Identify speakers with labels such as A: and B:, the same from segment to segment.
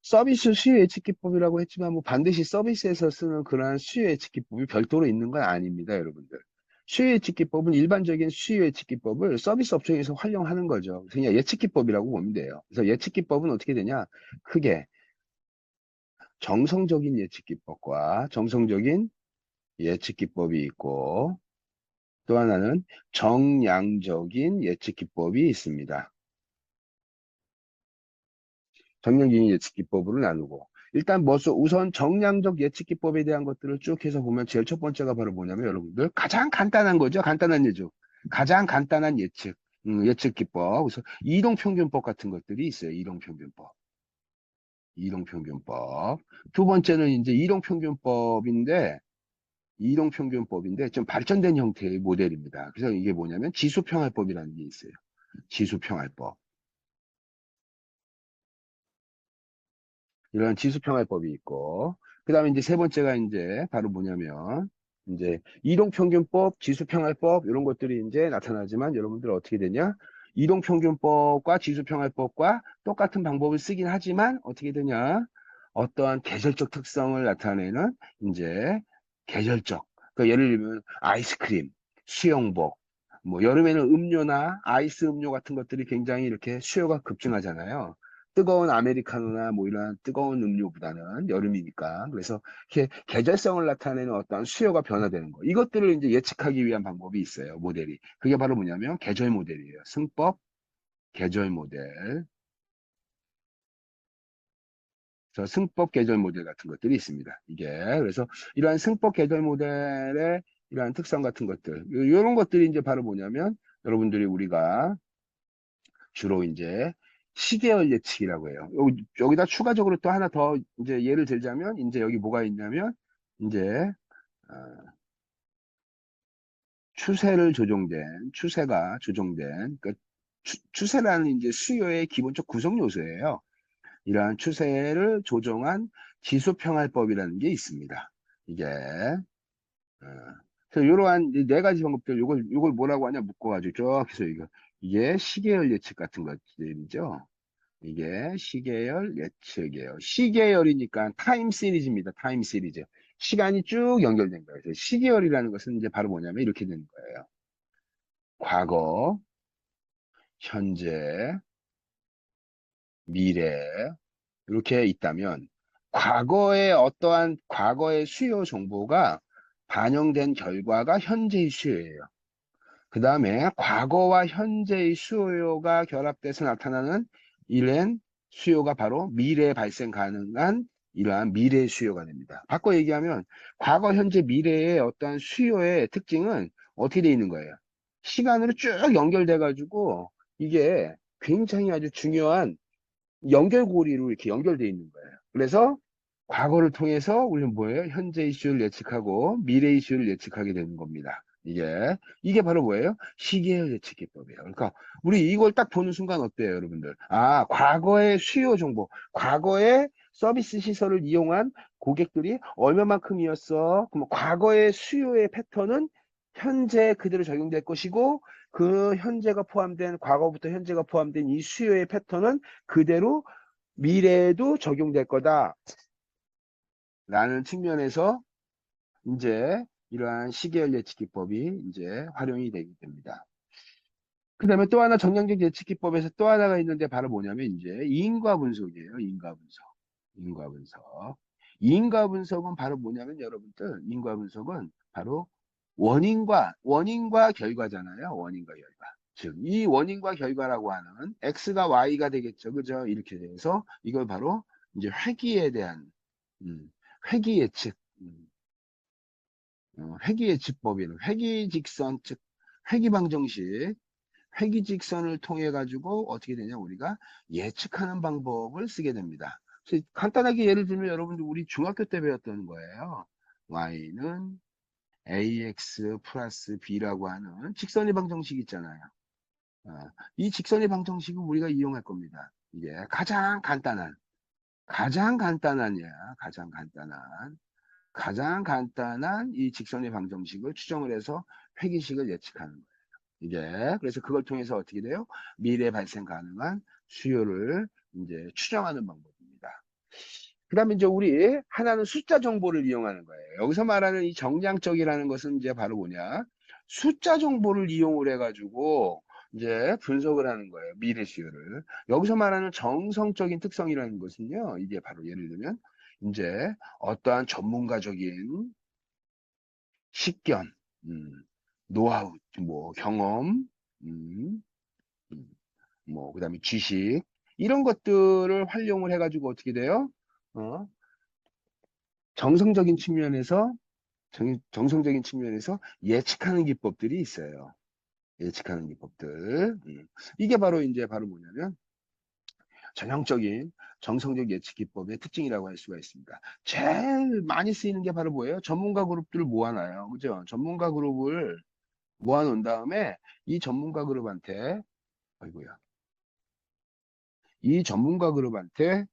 A: 서비스 수요 예측 기법이라고 했지만 뭐 반드시 서비스에서 쓰는 그러한 수요 예측 기법이 별도로 있는 건 아닙니다, 여러분들. 수요 예측 기법은 일반적인 수요 예측 기법을 서비스 업종에서 활용하는 거죠. 그냥 예측 기법이라고 보면 돼요. 그래서 예측 기법은 어떻게 되냐? 크게 정성적인 예측 기법과 정성적인 예측 기법이 있고 또 하나는 정량적인 예측 기법이 있습니다. 정량적인 예측 기법으로 나누고 일단 우선 정량적 예측 기법에 대한 것들을 쭉 해서 보면 제일 첫 번째가 바로 뭐냐면 여러분들 가장 간단한 거죠. 간단한 예측. 가장 간단한 예측. 예측 기법. 그래서 이동평균법 같은 것들이 있어요. 이동평균법. 이동평균법. 두 번째는 이제 이동평균법인데 좀 발전된 형태의 모델입니다. 그래서 이게 뭐냐면 지수평할법이라는 게 있어요. 지수평할법. 이런 지수평할법이 있고, 그 다음에 이제 세 번째가 이제 바로 뭐냐면, 이제 이동평균법, 지수평할법, 이런 것들이 이제 나타나지만 여러분들 어떻게 되냐? 이동평균법과 지수평할법과 똑같은 방법을 쓰긴 하지만 어떻게 되냐? 어떠한 계절적 특성을 나타내는 이제 계절적. 그러니까 예를 들면 아이스크림, 수영복, 뭐 여름에는 음료나 아이스 음료 같은 것들이 굉장히 이렇게 수요가 급증하잖아요. 뜨거운 아메리카노나 뭐 이런 뜨거운 음료보다는 여름이니까. 그래서 이렇게 계절성을 나타내는 어떤 수요가 변화되는 거. 이것들을 이제 예측하기 위한 방법이 있어요. 모델이. 그게 바로 뭐냐면 계절 모델이에요. 승법, 계절 모델. 그래서 승법 계절 모델 같은 것들이 있습니다. 이게. 그래서 이러한 승법 계절 모델의 이러한 특성 같은 것들. 이런 것들이 이제 바로 뭐냐면 여러분들이 우리가 주로 이제 시계열 예측이라고 해요. 여기다 추가적으로 또 하나 더 이제 예를 들자면 이제 여기 뭐가 있냐면 이제 어, 추세가 조정된 그 추세라는 이제 수요의 기본적 구성 요소예요. 이러한 추세를 조정한 지수평할법이라는 게 있습니다. 이게 어, 그래서 이러한 네 가지 방법들 요걸 뭐라고 하냐 묶어가지고 쭉 해서 이게 시계열 예측 같은 것들이죠. 이게 시계열 예측이에요. 시계열이니까 타임 시리즈입니다. 타임 시리즈. 시간이 쭉 연결된 거예요. 그래서 시계열이라는 것은 이제 바로 뭐냐면 이렇게 되는 거예요. 과거, 현재, 미래 이렇게 있다면 과거의 수요 정보가 반영된 결과가 현재의 수요예요. 그 다음에 과거와 현재의 수요가 결합돼서 나타나는 이런 수요가 바로 미래에 발생 가능한 이러한 미래 수요가 됩니다. 바꿔 얘기하면 과거, 현재, 미래의 어떠한 수요의 특징은 어떻게 되어 있는 거예요? 시간으로 쭉 연결돼 가지고 이게 굉장히 아주 중요한 연결고리로 이렇게 연결돼 있는 거예요. 그래서 과거를 통해서 우리는 뭐예요? 현재 이슈를 예측하고 미래 이슈를 예측하게 되는 겁니다. 이게 바로 뭐예요? 시계열 예측 기법이에요. 그러니까 우리 이걸 딱 보는 순간 어때요, 여러분들? 아, 과거의 수요 정보, 과거의 서비스 시설을 이용한 고객들이 얼마만큼이었어? 그럼 과거의 수요의 패턴은 현재 그대로 적용될 것이고 그 현재가 포함된 과거부터 현재가 포함된 이 수요의 패턴은 그대로 미래에도 적용될 거다라는 측면에서 이제 이러한 시계열 예측 기법이 이제 활용이 되게 됩니다. 그 다음에 또 하나 정량적 예측 기법에서 또 하나가 있는데 바로 뭐냐면 이제 인과 분석이에요. 인과 분석. 인과 분석. 인과 분석은 바로 뭐냐면 여러분들 인과 분석은 바로 원인과 결과잖아요. 원인과 결과. 즉, 이 원인과 결과라고 하는 X가 Y가 되겠죠. 그죠? 이렇게 돼서 이걸 바로 이제 회귀에 대한, 음, 회귀 예측, 회귀 예측법이는 회귀직선, 즉, 회귀방정식, 회귀직선을 통해 가지고 어떻게 되냐, 우리가 예측하는 방법을 쓰게 됩니다. 그래서 간단하게 예를 들면 여러분들 우리 중학교 때 배웠던 거예요. Y는 AX 플러스 B라고 하는 직선의 방정식 있잖아요. 어, 이 직선의 방정식은 우리가 이용할 겁니다. 이게 가장 간단한 예, 가장 간단한 이 직선의 방정식을 추정을 해서 회귀식을 예측하는 거예요. 그래서 그걸 통해서 어떻게 돼요? 미래 발생 가능한 수요를 이제 추정하는 방법입니다. 그 다음에 이제 우리 하나는 숫자 정보를 이용하는 거예요. 여기서 말하는 이 정량적이라는 것은 이제 바로 뭐냐? 숫자 정보를 이용을 해가지고 이제 분석을 하는 거예요. 미래 수요를. 여기서 말하는 정성적인 특성이라는 것은요. 이게 바로 예를 들면 이제 어떠한 전문가적인 식견, 노하우, 뭐 경험, 음, 그다음에 지식 이런 것들을 활용을 해가지고 어떻게 돼요? 어, 정성적인 측면에서 정성적인 측면에서 예측하는 기법들이 있어요. 예측하는 기법들. 이게 바로 이제 바로 뭐냐면 전형적인 정성적 예측 기법의 특징이라고 할 수가 있습니다. 제일 많이 쓰이는 게 바로 뭐예요? 전문가 그룹들을 모아놔요. 그죠? 전문가 그룹을 모아놓은 다음에 이 전문가 그룹한테 아이고야. 이 전문가 그룹한테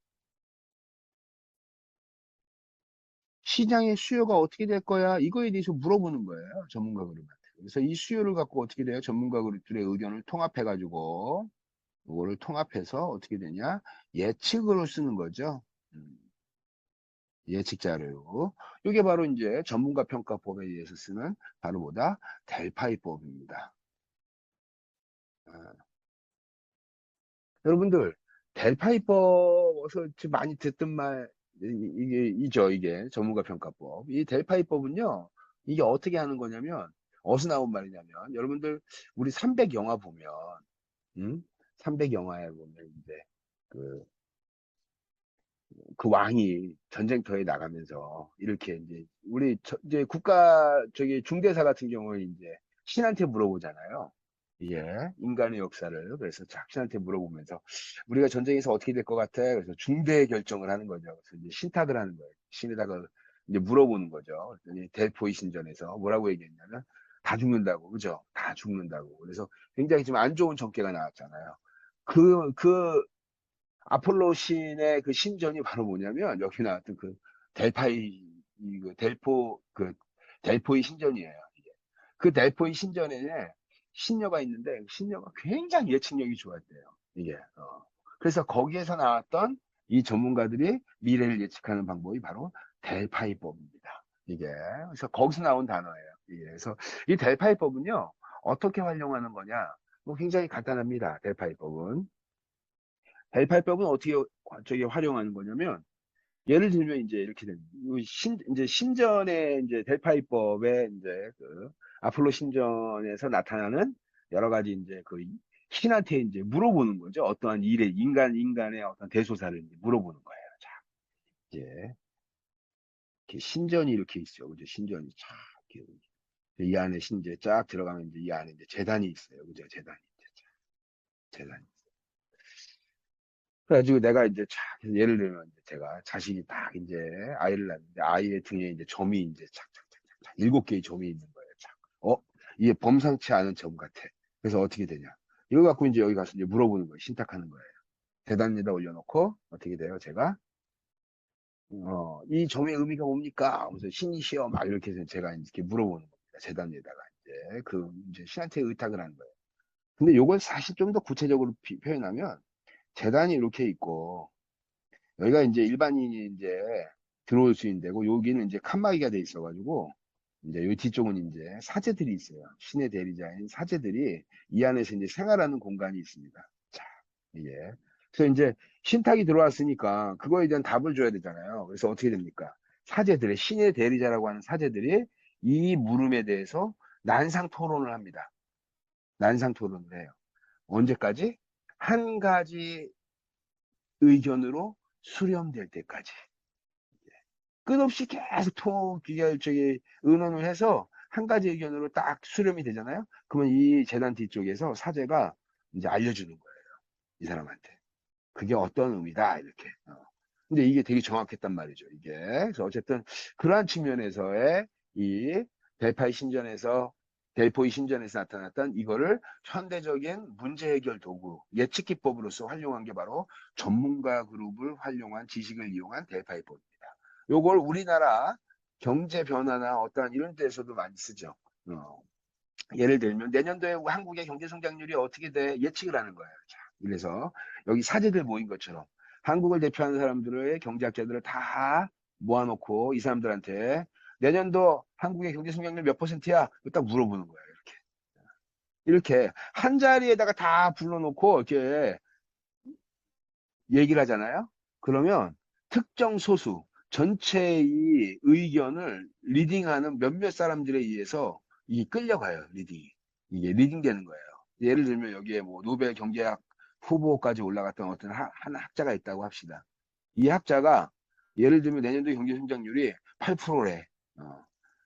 A: 시장의 수요가 어떻게 될 거야? 이거에 대해서 물어보는 거예요. 전문가 그룹한테. 그래서 이 수요를 갖고 어떻게 돼요? 전문가 그룹들의 의견을 통합해가지고, 이거를 통합해서 어떻게 되냐? 예측으로 쓰는 거죠. 음, 예측 자료. 이게 바로 이제 전문가 평가법에 의해서 쓰는 바로 뭐다? 델파이법입니다. 아, 여러분들, 델파이법, 어서 지금 많이 듣던 말, 이게 전문가 평가법. 이 델파이법은요, 이게 어떻게 하는 거냐면, 어디서 나온 말이냐면, 여러분들, 우리 300 영화 보면, 300 영화에 보면, 이제, 그, 그 왕이 전쟁터에 나가면서, 이렇게 이제, 이제 저기 중대사 같은 경우에 이제, 신한테 물어보잖아요. 예, 인간의 역사를. 그래서 작신한테 물어보면서 우리가 전쟁에서 어떻게 될 것 같아? 그래서 중대 결정을 하는 거죠. 그래서 이제 신탁을 하는 거예요. 신에다가 이제 물어보는 거죠. 그랬더니 델포이 신전에서 뭐라고 얘기했냐면 다 죽는다고, 그죠? 다 죽는다고. 그래서 굉장히 좀 안 좋은 전개가 나왔잖아요. 그 아폴로 신의 그 신전이 바로 뭐냐면 여기 나왔던 그 델파이, 델포이 신전이에요. 그 델포이 신전에 신녀가 있는데 신녀가 굉장히 예측력이 좋았대요. 이게 그래서 거기에서 나왔던 이 전문가들이 미래를 예측하는 방법이 바로 델파이법입니다. 이게 그래서 거기서 나온 단어예요. 이게 그래서 이 델파이법은요 어떻게 활용하는 거냐? 뭐 굉장히 간단합니다. 델파이법은 어떻게 저기 활용하는 거냐면 예를 들면 이제 이렇게 됩니다. 이제 신전의 이제 델파이법의 이제 그 아폴로 신전에서 나타나는 여러 가지 이제 그 신한테 이제 물어보는 거죠. 어떠한 일에 인간의 어떤 대소사를 이제 물어보는 거예요. 자, 이제 이렇게 신전이 이렇게 있어요. 그죠? 신전이 쫙 이렇게 이 안에 이제 쫙 들어가면 이제 이 안에 이제 재단이 있어요. 그죠? 재단이 이제 재단이. 그래가지고 내가 이제 촥 예를 들면 이제 제가 자식이 딱 이제 아이를 낳는데 아이의 등에 이제 점이 이제 착착착착 7개의 점이 있는 거예요. 착. 이게 범상치 않은 점 같아. 그래서 어떻게 되냐? 이거 갖고 이제 여기 가서 이제 물어보는 거예요. 신탁하는 거예요. 대단에다 올려놓고 어떻게 돼요? 제가 이 점의 의미가 뭡니까? 그래서 신이시여 막 이렇게 해서 제가 이렇게 물어보는 겁니다. 재단에다가 이제 이제 신한테 의탁을 하는 거예요. 근데 요걸 사실 좀 더 구체적으로 표현하면 재단이 이렇게 있고 여기가 이제 일반인이 이제 들어올 수 있는 데고 여기는 이제 칸막이가 돼 있어가지고 이제 요 뒤쪽은 이제 사제들이 있어요. 신의 대리자인 사제들이 이 안에서 이제 생활하는 공간이 있습니다. 자, 이게 그래서 이제 신탁이 들어왔으니까 그거에 대한 답을 줘야 되잖아요. 그래서 어떻게 됩니까? 사제들의 신의 대리자라고 하는 사제들이 이 물음에 대해서 난상 토론을 합니다. 난상 토론을 해요. 언제까지? 한 가지 의견으로 수렴될 때까지. 끝없이 계속 의논을 해서 한 가지 의견으로 딱 수렴이 되잖아요. 그러면 이 재단 뒤쪽에서 사제가 이제 알려주는 거예요. 이 사람한테. 그게 어떤 의미다, 이렇게. 근데 이게 되게 정확했단 말이죠, 이게. 그래서 어쨌든 그러한 측면에서의 이 델파이 신전에서 델포이 신전에서 나타났던 이거를 현대적인 문제 해결 도구, 예측 기법으로서 활용한 게 바로 전문가 그룹을 활용한 지식을 이용한 델파이법입니다. 요걸 우리나라 경제 변화나 어떠한 이런 데서도 많이 쓰죠. 어, 예를 들면 내년도에 한국의 경제 성장률이 어떻게 돼 예측을 하는 거예요. 자, 그래서 여기 사제들 모인 것처럼 한국을 대표하는 사람들의 경제학자들을 다 모아놓고 이 사람들한테 내년도 한국의 경제 성장률 몇 퍼센트야? 딱 물어보는 거예요. 이렇게 한 자리에다가 다 불러놓고 이렇게 얘기를 하잖아요. 그러면 특정 소수 전체의 의견을 리딩하는 몇몇 사람들에 의해서 이게 끌려가요. 리딩이. 이게 리딩되는 거예요. 예를 들면 여기에 뭐 노벨 경제학 후보까지 올라갔던 어떤 한 학자가 있다고 합시다. 이 학자가 예를 들면 내년도 경제 성장률이 8%래.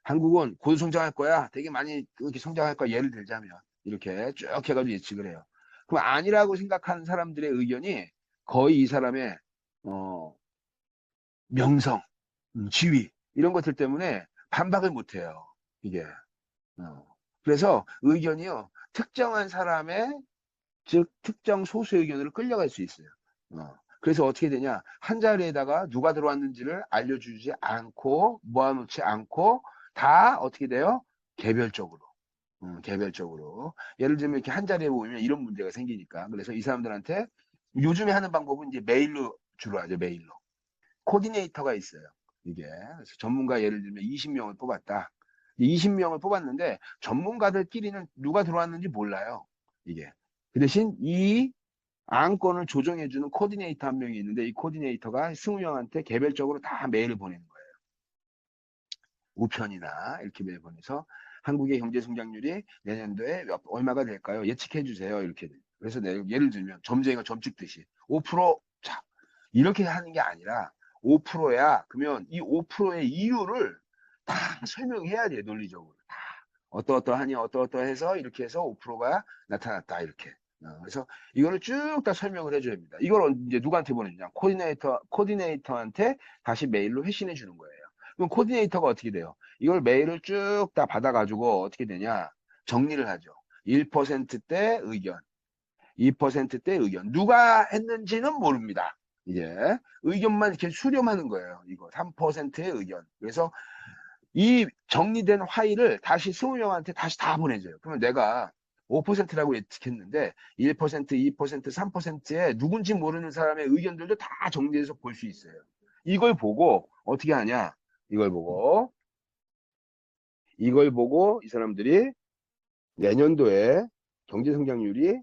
A: 한국은 고성장할 거야. 되게 많이 그렇게 성장할 거야. 예를 들자면 이렇게 쭉 해가지고 예측을 해요. 그럼 아니라고 생각하는 사람들의 의견이 거의 이 사람의 어, 명성, 지위 이런 것들 때문에 반박을 못 해요. 이게. 그래서 의견이요. 특정한 사람의 즉 특정 소수 의견으로 끌려갈 수 있어요. 그래서 어떻게 되냐? 한 자리에다가 누가 들어왔는지를 알려주지 않고 모아놓지 않고 다 어떻게 돼요? 개별적으로. 개별적으로. 예를 들면 이렇게 한 자리에 모이면 이런 문제가 생기니까. 그래서 이 사람들한테 요즘에 하는 방법은 이제 메일로 주로 하죠. 메일로. 코디네이터가 있어요. 이게. 그래서 전문가 예를 들면 20명을 뽑았다. 20명을 뽑았는데 전문가들끼리는 누가 들어왔는지 몰라요. 이게. 그 대신 이 안건을 조정해주는 코디네이터 한 명이 있는데 이 코디네이터가 20명한테 개별적으로 다 메일을 보내는 거예요. 우편이나 이렇게 메일 보내서 한국의 경제 성장률이 내년도에 얼마가 될까요? 예측해 주세요. 이렇게. 그래서 예를 들면 점쟁이가 점 찍듯이 5% 자, 이렇게 하는 게 아니라 5%야. 그러면 이 5%의 이유를 다 설명해야 돼, 논리적으로. 다. 어떠어떠하니, 어떠어떠해서 이렇게 해서 5%가 나타났다, 이렇게. 그래서 이거를 쭉 다 설명을 해줘야 합니다. 이걸 이제 누구한테 보내주냐? 코디네이터한테 다시 메일로 회신해 주는 거예요. 그럼 코디네이터가 어떻게 돼요? 이걸 메일을 쭉 다 받아가지고 어떻게 되냐? 정리를 하죠. 1%대 의견, 2%대 의견. 누가 했는지는 모릅니다. 이제 의견만 이렇게 수렴하는 거예요. 이거 3%의 의견. 그래서 이 정리된 파일을 다시 20명한테 다시 다 보내줘요. 그러면 내가 5%라고 예측했는데 1%, 2%, 3%의 누군지 모르는 사람의 의견들도 다 정리해서 볼 수 있어요. 이걸 보고 어떻게 하냐? 이걸 보고 이 사람들이 내년도에 경제 성장률이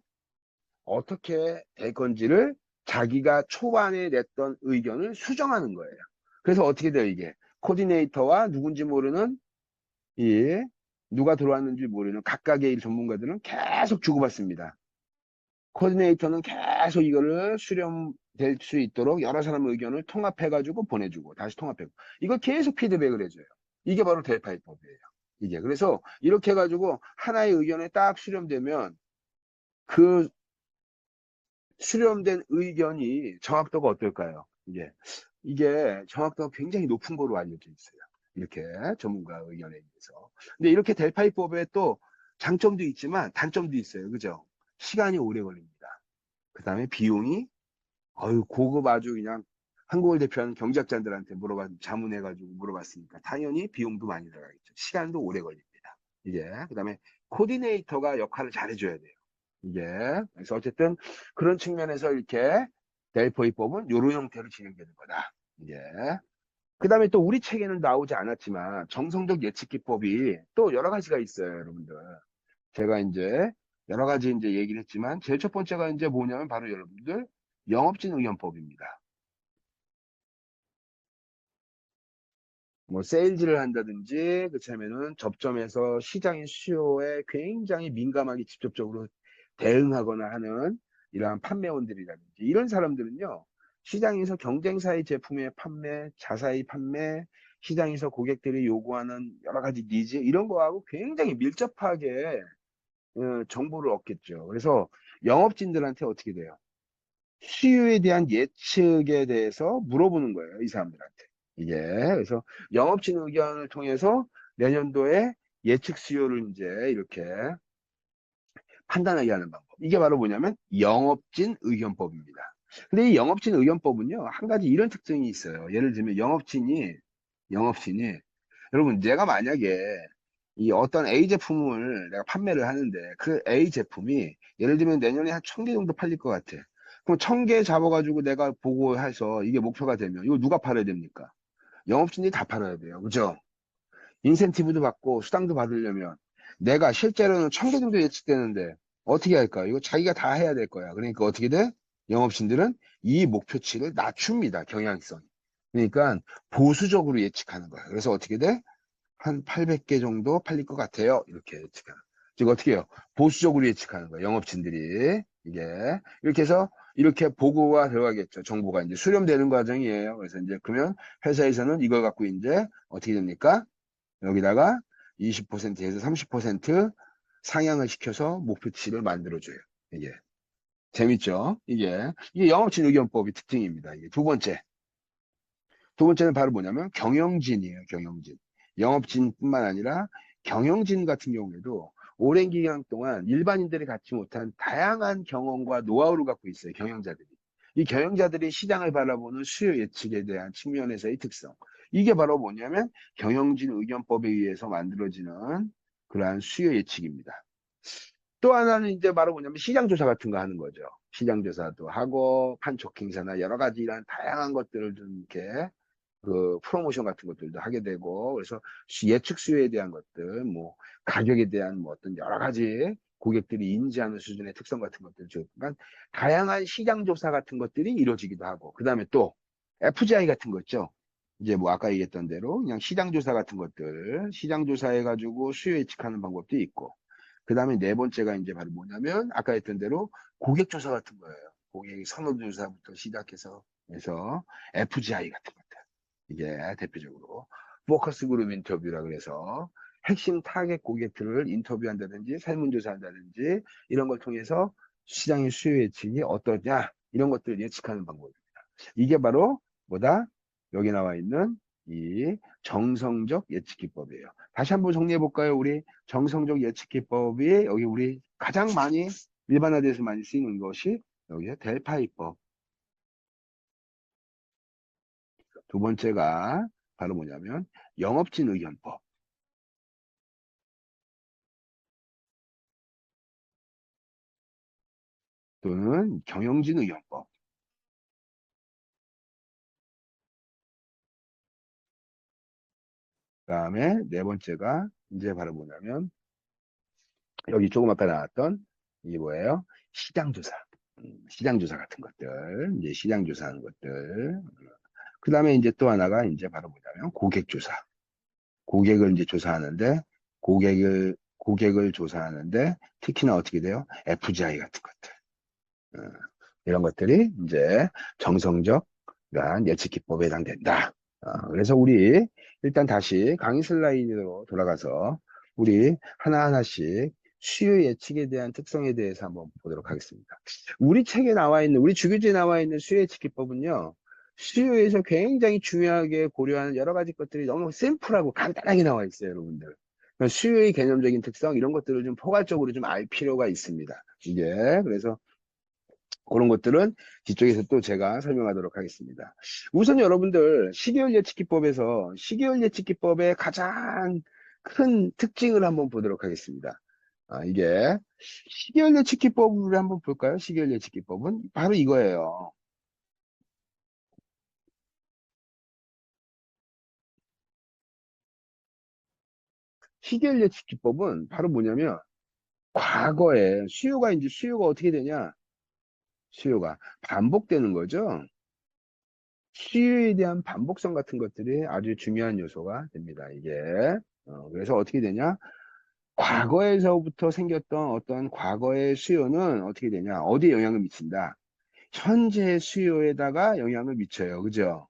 A: 어떻게 될 건지를 자기가 초반에 냈던 의견을 수정하는 거예요. 그래서 어떻게 돼요, 이게? 코디네이터와 누군지 모르는 이 누가 들어왔는지 모르는 각각의 일 전문가들은 계속 주고받습니다. 코디네이터는 계속 이거를 수렴될 수 있도록 여러 사람의 의견을 통합해가지고 보내주고 다시 통합해고 이걸 계속 피드백을 해줘요. 이게 바로 델파이법이에요. 이게 그래서 이렇게 해가지고 하나의 의견에 딱 수렴되면 그 수렴된 의견이 정확도가 어떨까요? 이게 정확도가 굉장히 높은 거로 알려져 있어요. 이렇게 전문가 의견에 의해서. 근데 이렇게 델파이법에 또 장점도 있지만 단점도 있어요. 그죠? 시간이 오래 걸립니다. 그 다음에 비용이 고급 아주 그냥 한국을 대표하는 경제학자들한테 자문해가지고 물어봤으니까 당연히 비용도 많이 들어가겠죠. 시간도 오래 걸립니다. 그 다음에 코디네이터가 역할을 잘해줘야 돼요. 그래서 어쨌든 그런 측면에서 이렇게 델포이법은 이런 형태로 진행되는 거다. 그 다음에 또 우리 책에는 나오지 않았지만 정성적 예측기법이 또 여러 가지가 있어요, 여러분들. 제가 이제 여러 가지 이제 얘기를 했지만 제일 첫 번째가 이제 뭐냐면 바로 여러분들 영업진 의견법입니다. 뭐 세일즈를 한다든지 그렇다면은 접점에서 시장의 수요에 굉장히 민감하게 직접적으로 대응하거나 하는 이러한 판매원들이라든지 이런 사람들은요 시장에서 경쟁사의 제품의 판매, 자사의 판매, 시장에서 고객들이 요구하는 여러 가지 니즈 이런 거하고 굉장히 밀접하게 정보를 얻겠죠. 그래서 영업진들한테 어떻게 돼요? 수요에 대한 예측에 대해서 물어보는 거예요, 이 사람들한테. 그래서 영업진 의견을 통해서 내년도에 예측 수요를 이제 이렇게 판단하게 하는 방법. 이게 바로 뭐냐면 영업진 의견법입니다. 근데 이 영업진 의견법은요, 한 가지 이런 특징이 있어요. 예를 들면 영업진이, 여러분, 내가 만약에 이 어떤 A 제품을 내가 판매를 하는데 그 A 제품이 예를 들면 내년에 한 1000개 정도 팔릴 것 같아. 그럼 1000개 잡아가지고 내가 보고해서 이게 목표가 되면 이거 누가 팔아야 됩니까? 영업진들이 다 팔아야 돼요. 그죠? 인센티브도 받고 수당도 받으려면 내가 실제로는 1000개 정도 예측되는데 어떻게 할까? 이거 자기가 다 해야 될 거야. 그러니까 어떻게 돼? 영업진들은 이 목표치를 낮춥니다. 경향성. 그러니까 보수적으로 예측하는 거야. 그래서 어떻게 돼? 한 800개 정도 팔릴 것 같아요. 이렇게 예측하는. 즉 어떻게 해요? 보수적으로 예측하는 거예요. 영업진들이. 이게 이렇게 해서 이렇게 보고가 들어가겠죠. 정보가 이제 수렴되는 과정이에요. 그래서 이제 그러면 회사에서는 이걸 갖고 이제 어떻게 됩니까? 여기다가 20%에서 30% 상향을 시켜서 목표치를 만들어줘요. 이게 재밌죠? 이게 영업진 의견법의 특징입니다. 이게 두 번째. 두 번째는 바로 뭐냐면 경영진이에요. 경영진. 영업진뿐만 아니라 경영진 같은 경우에도 오랜 기간 동안 일반인들이 갖지 못한 다양한 경험과 노하우를 갖고 있어요. 경영자들이. 이 경영자들이 시장을 바라보는 수요 예측에 대한 측면에서의 특성. 이게 바로 뭐냐면 경영진 의견법에 의해서 만들어지는 그러한 수요 예측입니다. 또 하나는 이제 바로 뭐냐면 시장조사 같은 거 하는 거죠. 시장조사도 하고 판촉 행사나 여러 가지 이런 다양한 것들을 좀 이렇게 그 프로모션 같은 것들도 하게 되고 그래서 예측 수요에 대한 것들 뭐 가격에 대한 뭐 어떤 여러 가지 고객들이 인지하는 수준의 특성 같은 것들 그러니까 다양한 시장 조사 같은 것들이 이루어지기도 하고 그다음에 또 FGI 같은 거 있죠. 이제 뭐 아까 얘기했던 대로 그냥 시장 조사 같은 것들 시장 조사해 가지고 수요 예측하는 방법도 있고 그다음에 네 번째가 이제 바로 뭐냐면 아까 했던 대로 고객 조사 같은 거예요. 고객 선호 조사부터 시작해서 그래서 FGI 같은 것들 이게 대표적으로 포커스 그룹 인터뷰라 그래서 핵심 타겟 고객들을 인터뷰한다든지 설문조사한다든지 이런 걸 통해서 시장의 수요 예측이 어떠냐 이런 것들을 예측하는 방법입니다. 이게 바로 뭐다? 여기 나와 있는 이 정성적 예측 기법이에요. 다시 한번 정리해 볼까요? 우리 정성적 예측 기법이 여기 우리 가장 많이 일반화돼서 많이 쓰이는 것이 여기에 델파이법. 두 번째가 바로 뭐냐면 영업진 의견법 또는 경영진 의견법. 그다음에 네 번째가 이제 바로 뭐냐면 여기 조금 아까 나왔던 이게 뭐예요? 시장조사. 시장조사 같은 것들, 이제 시장조사하는 것들. 그다음에 이제 또 하나가 이제 바로 뭐냐면 고객조사. 고객을 이제 조사하는데 고객을 조사하는데 특히나 어떻게 돼요? FGI 같은 것들. 어, 이런 것들이 이제 정성적 그러한 예측 기법에 해당된다. 그래서 우리 일단 다시 강의 슬라이드로 돌아가서 우리 하나하나씩 수요 예측에 대한 특성에 대해서 한번 보도록 하겠습니다. 우리 책에 나와 있는, 우리 주교재에 나와 있는 수요 예측 기법은요, 수요에서 굉장히 중요하게 고려하는 여러 가지 것들이 너무 심플하고 간단하게 나와 있어요, 여러분들. 그러니까 수요의 개념적인 특성, 이런 것들을 좀 포괄적으로 좀 알 필요가 있습니다. 이게, 그래서 그런 것들은 뒤쪽에서 또 제가 설명하도록 하겠습니다. 우선 여러분들 시계열 예측기법에서 시계열 예측기법의 가장 큰 특징을 한번 보도록 하겠습니다. 이게 시계열 예측기법을 한번 볼까요? 시계열 예측기법은 바로 이거예요. 시계열 예측기법은 바로 뭐냐면 과거에 수요가 어떻게 되냐? 수요가 반복되는 거죠. 수요에 대한 반복성 같은 것들이 아주 중요한 요소가 됩니다. 이게 그래서 어떻게 되냐? 과거에서부터 생겼던 어떤 과거의 수요는 어떻게 되냐? 어디에 영향을 미친다? 현재 수요에다가 영향을 미쳐요. 그죠?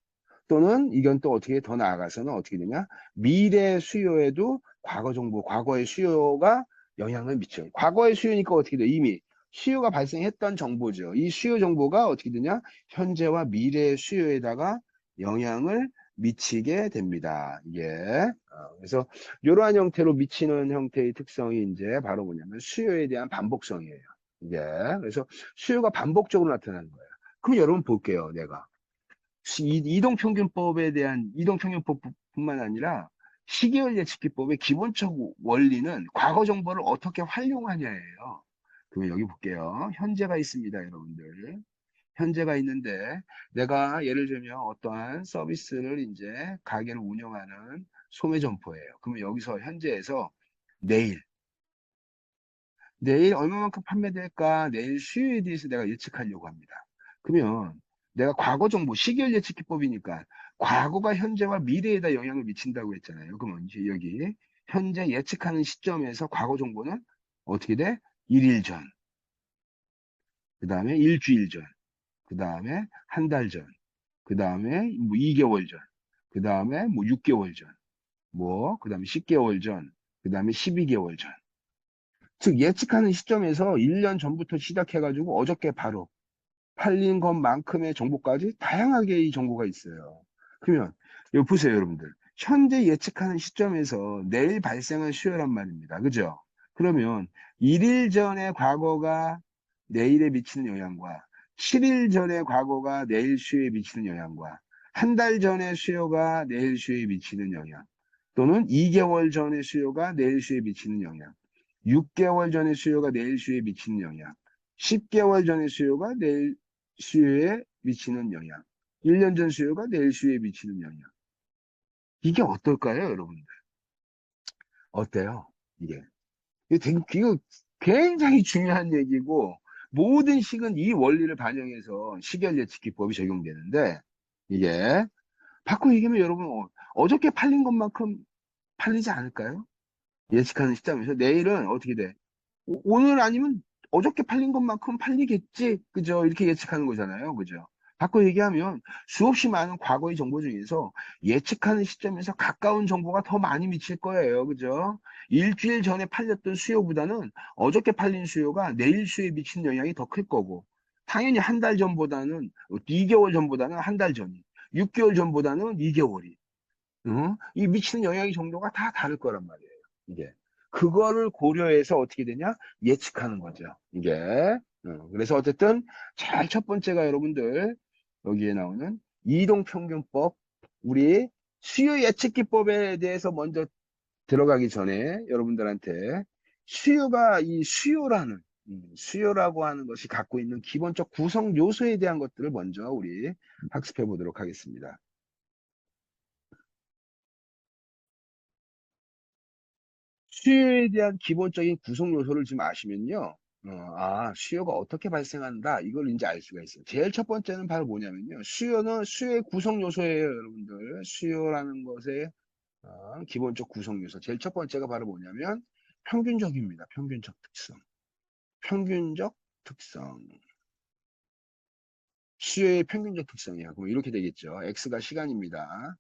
A: 또는 이건 또 어떻게 더 나아가서는 어떻게 되냐? 미래 수요에도 과거 정보, 과거의 수요가 영향을 미쳐요. 과거의 수요니까 어떻게 돼? 이미 수요가 발생했던 정보죠. 이 수요 정보가 어떻게 되냐? 현재와 미래의 수요에다가 영향을 미치게 됩니다. 이게 그래서 이러한 형태로 미치는 형태의 특성이 이제 바로 뭐냐면 수요에 대한 반복성이에요. 이게 그래서 수요가 반복적으로 나타나는 거예요. 그럼 여러분 볼게요. 내가 이동평균법에 대한 이동평균법뿐만 아니라 시계열 예측기법의 기본적 원리는 과거 정보를 어떻게 활용하냐예요. 그러면 여기 볼게요. 현재가 있습니다, 여러분들. 현재가 있는데 내가 예를 들면 어떠한 서비스를 이제 가게를 운영하는 소매점포예요. 그러면 여기서 현재에서 내일 얼마만큼 판매될까? 내일 수요일에 대해서 내가 예측하려고 합니다. 그러면 내가 과거 정보, 시계열 예측 기법이니까 과거가 현재와 미래에다 영향을 미친다고 했잖아요. 그러면 이제 여기 현재 예측하는 시점에서 과거 정보는 어떻게 돼? 1일 전, 그 다음에 일주일 전, 그 다음에 한 달 전, 그 다음에 뭐 2개월 전, 그 다음에 뭐 6개월 전, 그 다음에 10개월 전, 그 다음에 12개월 전. 즉 예측하는 시점에서 1년 전부터 시작해가지고 어저께 바로 팔린 것만큼의 정보까지 다양하게 이 정보가 있어요. 그러면 여기 보세요, 여러분들. 현재 예측하는 시점에서 내일 발생한 수요란 말입니다. 그죠? 그러면 1일 전의 과거가 내일에 미치는 영향과 7일 전의 과거가 내일 수요에 미치는 영향과 한 달 전의 수요가 내일 수요에 미치는 영향 또는 2개월 전의 수요가 내일 수요에 미치는 영향 6개월 전의 수요가 내일 수요에 미치는 영향 10개월 전의 수요가 내일 수요에 미치는 영향, 1년 전 수요가 내일 수요에 미치는 영향. 이게 어떨까요, 여러분들? 어때요? 이게. 이거 굉장히 중요한 얘기고, 모든 식은 이 원리를 반영해서 시결 예측 기법이 적용되는데, 이게, 바꿔 얘기하면 여러분, 어저께 팔린 것만큼 팔리지 않을까요? 예측하는 시점에서 내일은 어떻게 돼? 오늘 아니면 어저께 팔린 것만큼 팔리겠지. 그죠? 이렇게 예측하는 거잖아요. 그죠? 바꿔 얘기하면 수없이 많은 과거의 정보 중에서 예측하는 시점에서 가까운 정보가 더 많이 미칠 거예요. 그죠? 일주일 전에 팔렸던 수요보다는 어저께 팔린 수요가 내일 수요에 미치는 영향이 더 클 거고, 당연히 한 달 전보다는, 2개월 전보다는 한 달 전이, 6개월 전보다는 2개월이, 이 미치는 영향의 정도가 다 다를 거란 말이에요. 이게. 그거를 고려해서 어떻게 되냐? 예측하는 거죠. 이게. 그래서 어쨌든 잘 첫 번째가 여러분들 여기에 나오는 이동평균법, 우리 수요 예측기법에 대해서 먼저 들어가기 전에 여러분들한테 수요라고 하는 것이 갖고 있는 기본적 구성 요소에 대한 것들을 먼저 우리 학습해 보도록 하겠습니다. 수요에 대한 기본적인 구성 요소를 좀 아시면요. 수요가 어떻게 발생한다. 이걸 이제 알 수가 있어요. 제일 첫 번째는 바로 뭐냐면요. 수요는 수요의 구성 요소예요, 여러분들. 수요라는 것의 기본적 구성 요소. 제일 첫 번째가 바로 뭐냐면 평균적입니다. 평균적 특성. 평균적 특성. 수요의 평균적 특성이야. 그럼 이렇게 되겠죠. X가 시간입니다.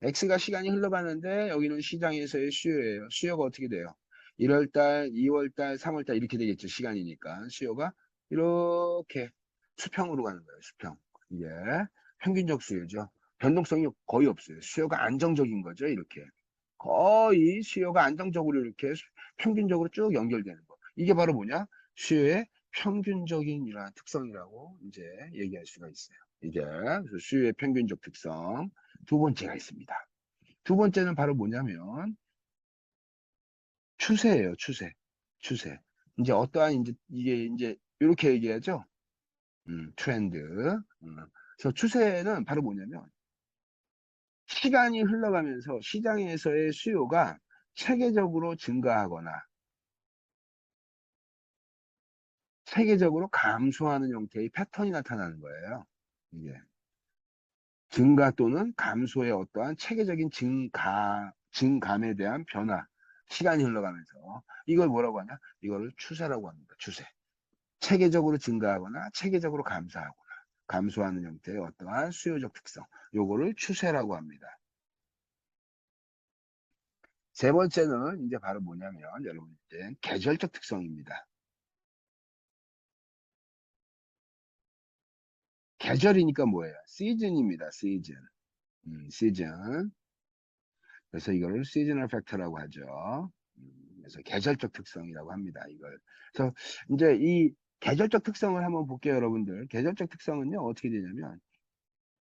A: X가 시간이 흘러가는데 여기는 시장에서의 수요예요. 수요가 어떻게 돼요? 1월달, 2월달, 3월달 이렇게 되겠죠. 시간이니까. 수요가 이렇게 수평으로 가는 거예요. 수평. 이게 평균적 수요죠. 변동성이 거의 없어요. 수요가 안정적인 거죠. 이렇게. 거의 수요가 안정적으로 이렇게 평균적으로 쭉 연결되는 거. 이게 바로 뭐냐? 수요의 평균적인 이러한 특성이라고 이제 얘기할 수가 있어요. 이게 그래서 수요의 평균적 특성. 두 번째가 있습니다. 두 번째는 바로 뭐냐면 추세예요, 추세. 추세. 이제 어떠한 이제 이게 이제 이렇게 얘기하죠. 트렌드. 그래서 추세는 바로 뭐냐면 시간이 흘러가면서 시장에서의 수요가 체계적으로 증가하거나 체계적으로 감소하는 형태의 패턴이 나타나는 거예요. 이게 증가 또는 감소의 어떠한 체계적인 증감에 대한 변화. 시간이 흘러가면서 이걸 뭐라고 하냐? 이거를 추세라고 합니다. 추세. 체계적으로 증가하거나 체계적으로 감소하는 형태의 어떠한 수요적 특성. 요거를 추세라고 합니다. 세 번째는 이제 바로 뭐냐면 여러분 이제 계절적 특성입니다. 계절이니까 뭐예요? 시즌입니다. 시즌. 시즌. 그래서 이거를 시즈널 팩터라고 하죠. 그래서 계절적 특성이라고 합니다. 이걸. 그래서 이제 이 계절적 특성을 한번 볼게요, 여러분들. 계절적 특성은요, 어떻게 되냐면,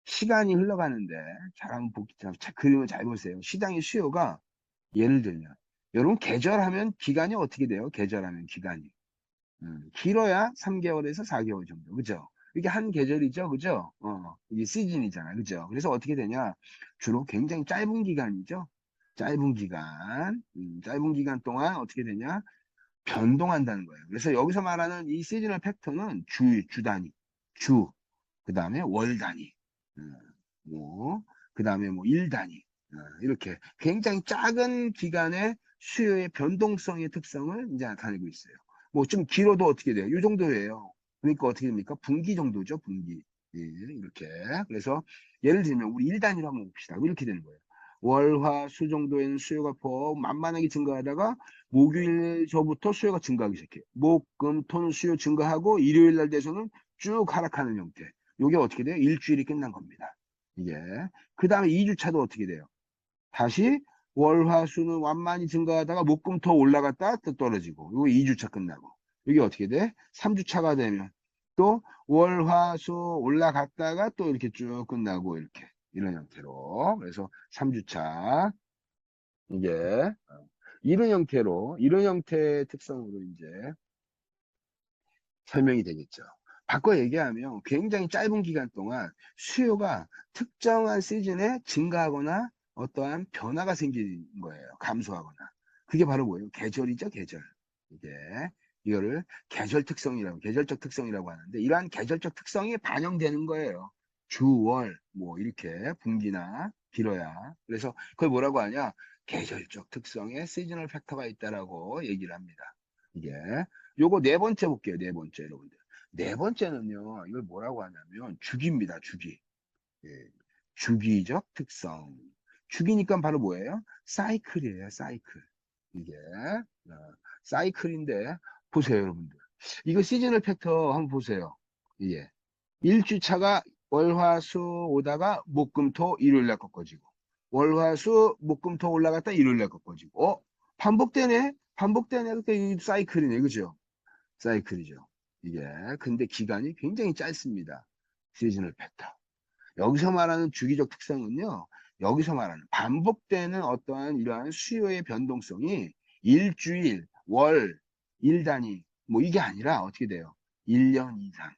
A: 시간이 흘러가는데, 잘 한번 그림을 잘 보세요. 시장의 수요가, 예를 들면, 여러분, 계절하면 기간이 어떻게 돼요? 계절하면 기간이. 길어야 3개월에서 4개월 정도. 그죠? 이게 한 계절이죠, 그죠? 이게 시즌이잖아, 그죠? 그래서 어떻게 되냐? 주로 굉장히 짧은 기간이죠. 짧은 기간 동안 어떻게 되냐? 변동한다는 거예요. 그래서 여기서 말하는 이 시즈널 팩터는 주 단위, 그 다음에 월 단위, 어, 그 다음에 뭐 일 단위, 이렇게 굉장히 작은 기간의 수요의 변동성의 특성을 이제 나타내고 있어요. 뭐 좀 길어도 어떻게 돼요? 이 정도예요. 그러니까 어떻게 됩니까? 분기 정도죠, 분기. 예, 이렇게. 그래서 예를 들면 우리 일 단위로 한번 봅시다. 이렇게 되는 거예요. 월, 화, 수 정도에는 수요가 만만하게 증가하다가 목요일서부터 수요가 증가하기 시작해요. 목, 금, 토는 수요 증가하고 일요일 날 돼서는 쭉 하락하는 형태. 이게 어떻게 돼요? 일주일이 끝난 겁니다. 이게. 그 다음에 2주차도 어떻게 돼요? 다시 월, 화, 수는 완만히 증가하다가 목, 금, 토 올라갔다 또 떨어지고. 이거 2주차 끝나고. 이게 어떻게 돼? 3주차가 되면 또 월, 화, 수 올라갔다가 또 이렇게 쭉 끝나고 이렇게. 이런 형태로. 그래서 3주차. 이게 이런 형태의 특성으로 이제 설명이 되겠죠. 바꿔 얘기하면 굉장히 짧은 기간 동안 수요가 특정한 시즌에 증가하거나 어떠한 변화가 생기는 거예요. 감소하거나. 그게 바로 뭐예요? 계절이죠, 계절. 이게 이거를 계절적 특성이라고 하는데 이러한 계절적 특성이 반영되는 거예요. 주, 월, 뭐 이렇게 분기나 길어야. 그래서 그걸 뭐라고 하냐? 계절적 특성에 시즈널 팩터가 있다라고 얘기를 합니다. 이게 요거 네 번째 볼게요. 네 번째, 여러분들. 네 번째는요, 이걸 뭐라고 하냐면, 주기입니다, 주기. 예, 주기적 특성. 주기니까 바로 뭐예요? 사이클이에요, 사이클. 이게, 사이클인데, 보세요, 여러분들. 이거 시즈널 팩터 한번 보세요. 이게. 1주차가 월화수 오다가 목금토 일요일날 꺾어지고, 월화수 목금토 올라갔다 일요일날 꺾어지고, 반복되네. 그러니까 이 사이클이네, 그죠? 사이클이죠. 이게. 근데 기간이 굉장히 짧습니다. 시즈널 패턴. 여기서 말하는 주기적 특성은요, 여기서 말하는 반복되는 어떠한 이러한 수요의 변동성이 일주일, 월, 일 단위, 뭐 이게 아니라 어떻게 돼요? 1년 이상.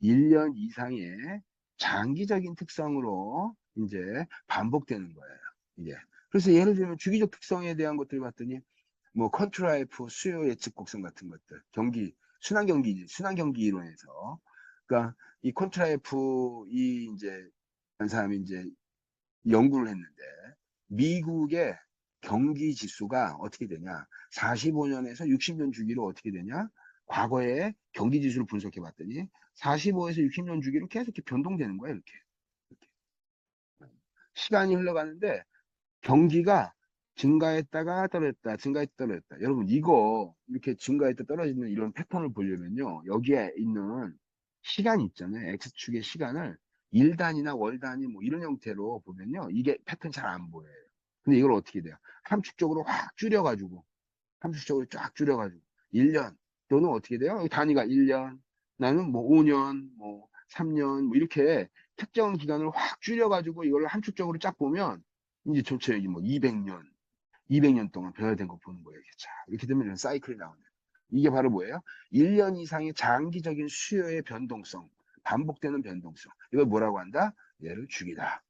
A: 1년 이상의 장기적인 특성으로 이제 반복되는 거예요. 이게. 그래서 예를 들면 주기적 특성에 대한 것들을 봤더니 뭐 컨트라 F 수요 예측 곡선 같은 것들 순환 경기 이론에서 그러니까 이 컨트라 F 이 이제 한 사람이 이제 연구를 했는데 미국의 경기 지수가 어떻게 되냐 45년에서 60년 주기로 어떻게 되냐 과거의 경기 지수를 분석해 봤더니 45에서 60년 주기로 계속 이렇게 변동되는 거예요 이렇게. 시간이 흘러가는데 경기가 증가했다가 떨어졌다, 증가했다 떨어졌다. 여러분 이거 이렇게 증가했다 떨어지는 이런 패턴을 보려면요. 여기에 있는 시간이 있잖아요. X축의 시간을 일 단위나 월 단위 뭐 이런 형태로 보면요. 이게 패턴 잘 안 보여요. 근데 이걸 어떻게 돼요? 함축적으로 확 줄여가지고 함축적으로 쫙 줄여가지고 1년 또는 어떻게 돼요? 여기 단위가 1년 나는 뭐 5년 뭐 3년 뭐 이렇게 특정 기간을 확 줄여가지고 이걸 함축적으로 쫙 보면 이제 전체 여기 뭐 200년 동안 변화된 거 보는 거예요. 자, 이렇게 되면 이런 사이클이 나오네요. 이게 바로 뭐예요? 1년 이상의 장기적인 수요의 변동성, 반복되는 변동성. 이걸 뭐라고 한다? 얘를 주기다.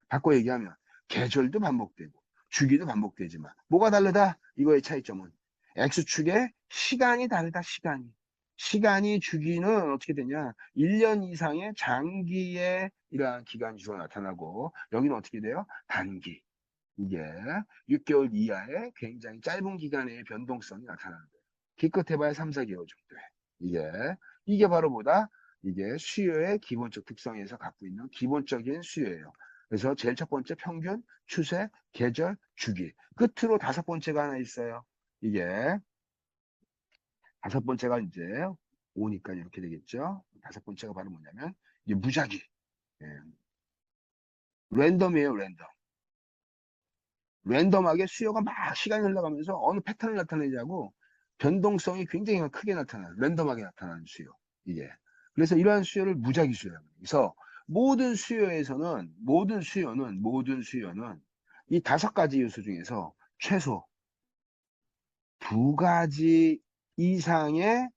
A: 바꿔 얘기하면 계절도 반복되고 주기도 반복되지만 뭐가 다르다? 이거의 차이점은 X축의 시간이 다르다. 시간이 주기는 어떻게 되냐? 1년 이상의 장기의 이러한 기간 지수가 나타나고 여기는 어떻게 돼요? 단기. 이게 6개월 이하의 굉장히 짧은 기간의 변동성이 나타나는 거예요. 기껏 해봐야 3, 4개월 정도에. 이게 바로 뭐다? 이게 수요의 기본적 특성에서 갖고 있는 기본적인 수요예요. 그래서 제일 첫 번째 평균, 추세, 계절, 주기. 끝으로 다섯 번째가 하나 있어요. 이게 다섯 번째가 이제 오니까 이렇게 되겠죠. 다섯 번째가 바로 뭐냐면 이제 무작위. 예. 랜덤이에요, 랜덤. 랜덤하게 수요가 막 시간이 흘러가면서 어느 패턴을 나타내자고 변동성이 굉장히 크게 나타나요. 랜덤하게 나타나는 수요. 이게. 그래서 이러한 수요를 무작위 수요라고 해요. 그래서 모든 수요는 이 다섯 가지 요소 중에서 최소 두 가지 이상의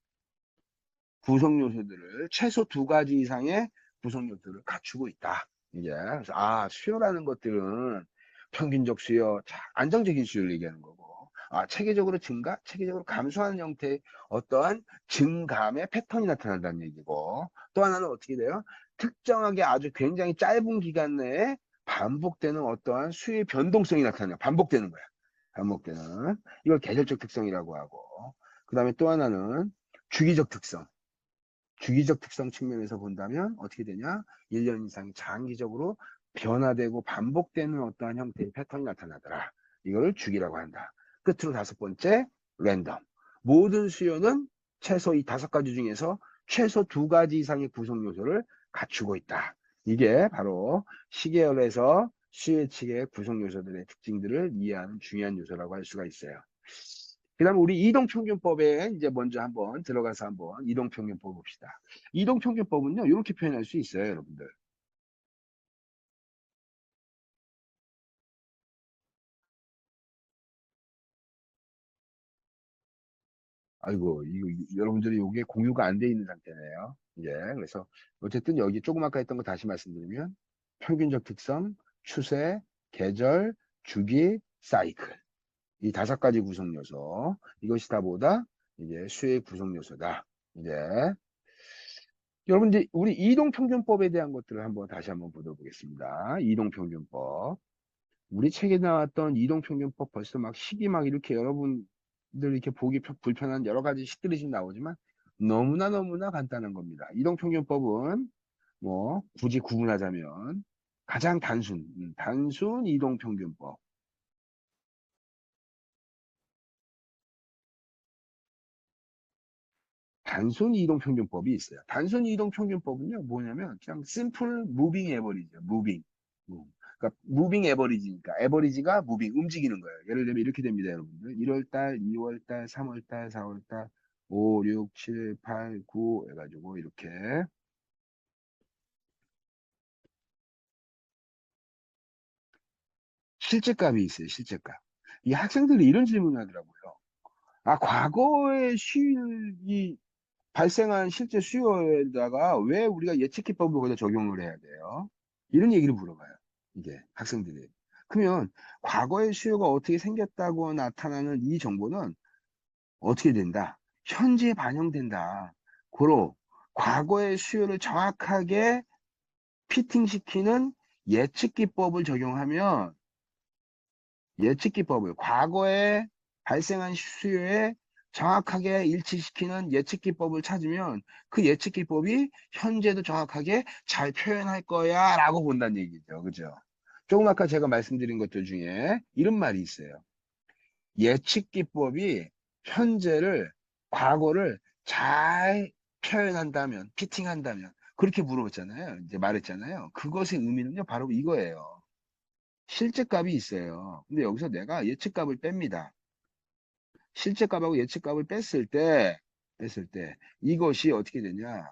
A: 구성 요소들을 최소 두 가지 이상의 구성 요소를 갖추고 있다. 이게 그래서 수요라는 것들은 평균적 수요, 안정적인 수요를 얘기하는 거고, 체계적으로 증가, 체계적으로 감소하는 형태의 어떠한 증감의 패턴이 나타난다는 얘기고, 또 하나는 어떻게 돼요? 특정하게 아주 굉장히 짧은 기간 내에 반복되는 어떠한 수요의 변동성이 나타나요. 반복되는 거야. 반복되는. 이걸 계절적 특성이라고 하고, 그 다음에 또 하나는 주기적 특성. 주기적 특성 측면에서 본다면 어떻게 되냐? 1년 이상 장기적으로 변화되고 반복되는 어떠한 형태의 패턴이 나타나더라. 이거를 주기라고 한다. 끝으로 다섯 번째, 랜덤. 모든 수요는 최소 이 다섯 가지 중에서 최소 두 가지 이상의 구성 요소를 갖추고 있다. 이게 바로 시계열에서 수요 예측의 구성 요소들의 특징들을 이해하는 중요한 요소라고 할 수가 있어요. 그다음 우리 이동평균법에 이제 먼저 한번 들어가서 한번 이동평균법 봅시다. 이동평균법은요, 이렇게 표현할 수 있어요, 여러분들. 아이고, 이거 여러분들이 이게 공유가 안 돼 있는 상태네요. 예, 그래서 어쨌든 여기 조금 아까 했던 거 다시 말씀드리면 평균적 특성, 추세, 계절, 주기, 사이클. 이 다섯 가지 구성 요소. 이것이 다 보다 이제 수의 구성 요소다. 이제 여러분 이제 우리 이동평균법에 대한 것들을 한번 다시 한번 보도록 하겠습니다. 이동평균법. 우리 책에 나왔던 이동평균법 벌써 막 식이 막 이렇게 여러분들 이렇게 보기 불편한 여러 가지 식들이 지금 나오지만 너무나 간단한 겁니다. 이동평균법은 뭐 굳이 구분하자면 가장 단순 이동평균법. 단순 이동평균법이 있어요. 단순 이동평균법은요, 뭐냐면, 그냥 심플 무빙 에버리지요. 무빙. 그러니까 무빙 에버리지니까, 에버리지가 무빙, 움직이는 거예요. 예를 들면 이렇게 됩니다, 여러분들. 1월달, 2월달, 3월달, 4월달, 5, 6, 7, 8, 9 해가지고, 이렇게. 실제값이 있어요, 실제값. 이 학생들이 이런 질문을 하더라고요. 과거의 수익이 발생한 실제 수요에다가 왜 우리가 예측기법을 거기다 적용을 해야 돼요? 이런 얘기를 물어봐요. 이게 학생들이. 그러면 과거의 수요가 어떻게 생겼다고 나타나는 이 정보는 어떻게 된다? 현재에 반영된다. 고로 과거의 수요를 정확하게 피팅시키는 예측기법을 적용하면 예측기법을 과거에 발생한 수요에 정확하게 일치시키는 예측기법을 찾으면 그 예측기법이 현재도 정확하게 잘 표현할 거야 라고 본다는 얘기죠. 그죠? 조금 아까 제가 말씀드린 것들 중에 이런 말이 있어요. 예측기법이 현재를, 과거를 잘 표현한다면, 피팅한다면, 그렇게 물어봤잖아요. 이제 말했잖아요. 그것의 의미는요, 바로 이거예요. 실제값이 있어요. 근데 여기서 내가 예측값을 뺍니다. 실제값하고 예측값을 뺐을 때 이것이 어떻게 되냐?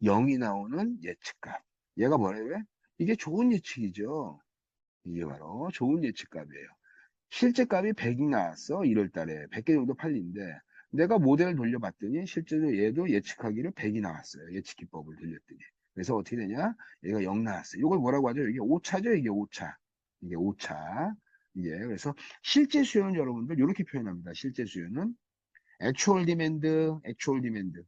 A: 0이 나오는 예측값. 얘가 뭐래요? 이게 좋은 예측이죠. 이게 바로 좋은 예측값이에요. 실제값이 100이 나왔어. 1월 달에 100개 정도 팔린데 내가 모델을 돌려봤더니 실제로 얘도 예측하기를 100이 나왔어요. 예측 기법을 돌렸더니. 그래서 어떻게 되냐? 얘가 0 나왔어요. 이걸 뭐라고 하죠? 이게 오차죠. 이게 오차. 이게 오차. 이게 그래서 실제 수요는 여러분들 이렇게 표현합니다. 실제 수요는 actual demand, actual demand.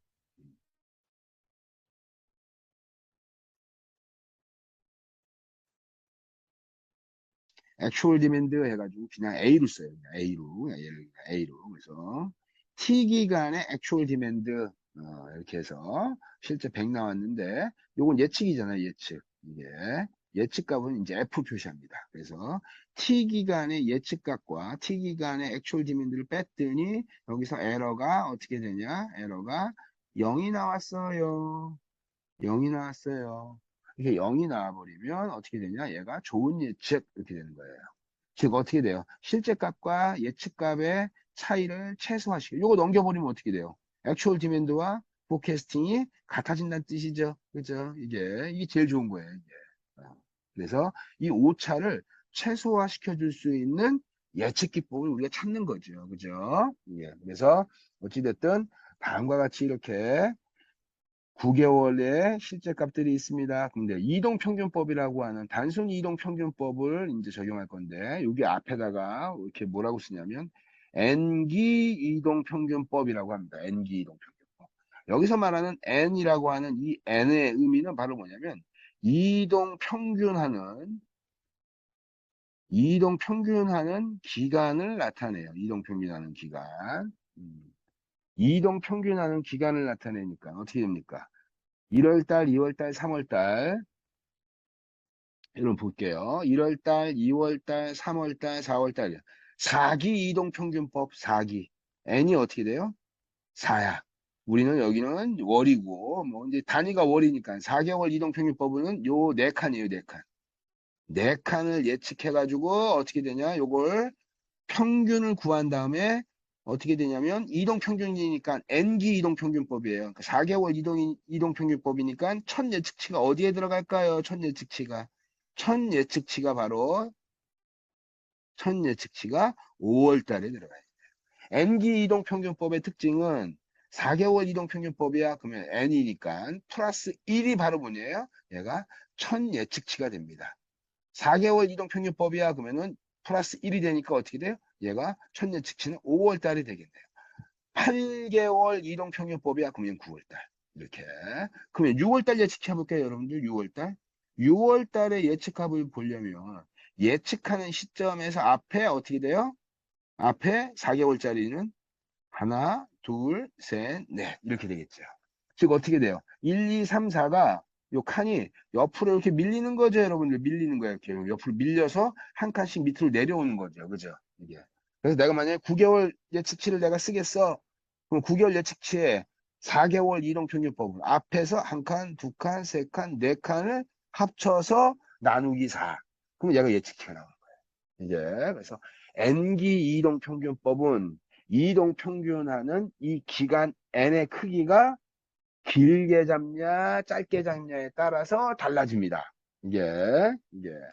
A: 액추얼 디맨드 해가지고 그냥 A로 써요. 그냥 A로. A로. 그래서 T 기간의 액추얼 디맨드 이렇게 해서 실제 100 나왔는데 요건 예측이잖아요. 예측. 이게 예측값은 이제 F 표시합니다. 그래서 T 기간의 예측값과 T 기간의 액추얼 디맨드를 뺐더니 여기서 에러가 어떻게 되냐? 에러가 0이 나왔어요. 0이 나왔어요. 이게 0이 나와버리면 어떻게 되냐? 얘가 좋은 예측 이렇게 되는 거예요. 즉 어떻게 돼요? 실제값과 예측값의 차이를 최소화시켜. 요거 넘겨버리면 어떻게 돼요? 액추얼 디맨드와 포캐스팅이 같아진다는 뜻이죠. 그죠? 이게 제일 좋은 거예요. 이게. 어. 그래서 이 오차를 최소화시켜 줄 수 있는 예측 기법을 우리가 찾는 거죠. 그죠? 예. 그래서 어찌됐든 다음과 같이 이렇게 9개월의 실제 값들이 있습니다. 근데 이동평균법이라고 하는 단순 이동평균법을 이제 적용할 건데, 여기 앞에다가 이렇게 뭐라고 쓰냐면, N기 이동평균법이라고 합니다. N기 이동평균법. 여기서 말하는 N이라고 하는 이 N의 의미는 바로 뭐냐면, 이동평균하는 기간을 나타내요. 이동평균하는 기간. 음. 이동평균하는 기간을 나타내니까 어떻게 됩니까? 1월달, 2월달, 3월달, 여러분 볼게요. 1월달, 2월달, 3월달, 4월달. 4기 이동평균법 4기. N이 어떻게 돼요? 4야. 우리는 여기는 월이고, 뭐, 이제 단위가 월이니까 4개월 이동평균법은 요 4칸이에요, 4칸. 4칸을 예측해가지고 어떻게 되냐? 요걸 평균을 구한 다음에 어떻게 되냐면 이동평균이니까 N기 이동평균법이에요. 그러니까 4개월 이동평균법이니까 첫 예측치가 어디에 들어갈까요? 첫 예측치가 5월 달에 들어가요. N기 이동평균법의 특징은 4개월 이동평균법이야. 그러면 N이니까 플러스 1이 바로 뭐냐요? 얘가 첫 예측치가 됩니다. 4개월 이동평균법이야. 그러면은 플러스 1이 되니까 어떻게 돼요? 얘가 첫 예측치는 5월 달이 되겠네요. 8개월 이동평균법이야. 그러면 9월 달. 이렇게. 그러면 6월 달 예측해 볼게요, 여러분들. 6월 달. 6월 달에 예측합을 보려면 예측하는 시점에서 앞에 어떻게 돼요? 앞에 4개월짜리는 하나, 둘, 셋, 넷. 이렇게 되겠죠. 즉, 어떻게 돼요? 1, 2, 3, 4가 요 칸이 옆으로 이렇게 밀리는 거죠, 여러분들. 밀리는 거예요. 이렇게 옆으로 밀려서 한 칸씩 밑으로 내려오는 거죠. 그죠? 이게. 그래서 내가 만약에 9개월 예측치를 내가 쓰겠어. 그럼 9개월 예측치에 4개월 이동평균법을 앞에서 한 칸, 두 칸, 세 칸, 네 칸을 합쳐서 나누기 4. 그럼 얘가 예측치가 나와요. 이제 그래서 N기 이동평균법은 이동평균하는 이 기간 N의 크기가 길게 잡냐 짧게 잡냐에 따라서 달라집니다. 이게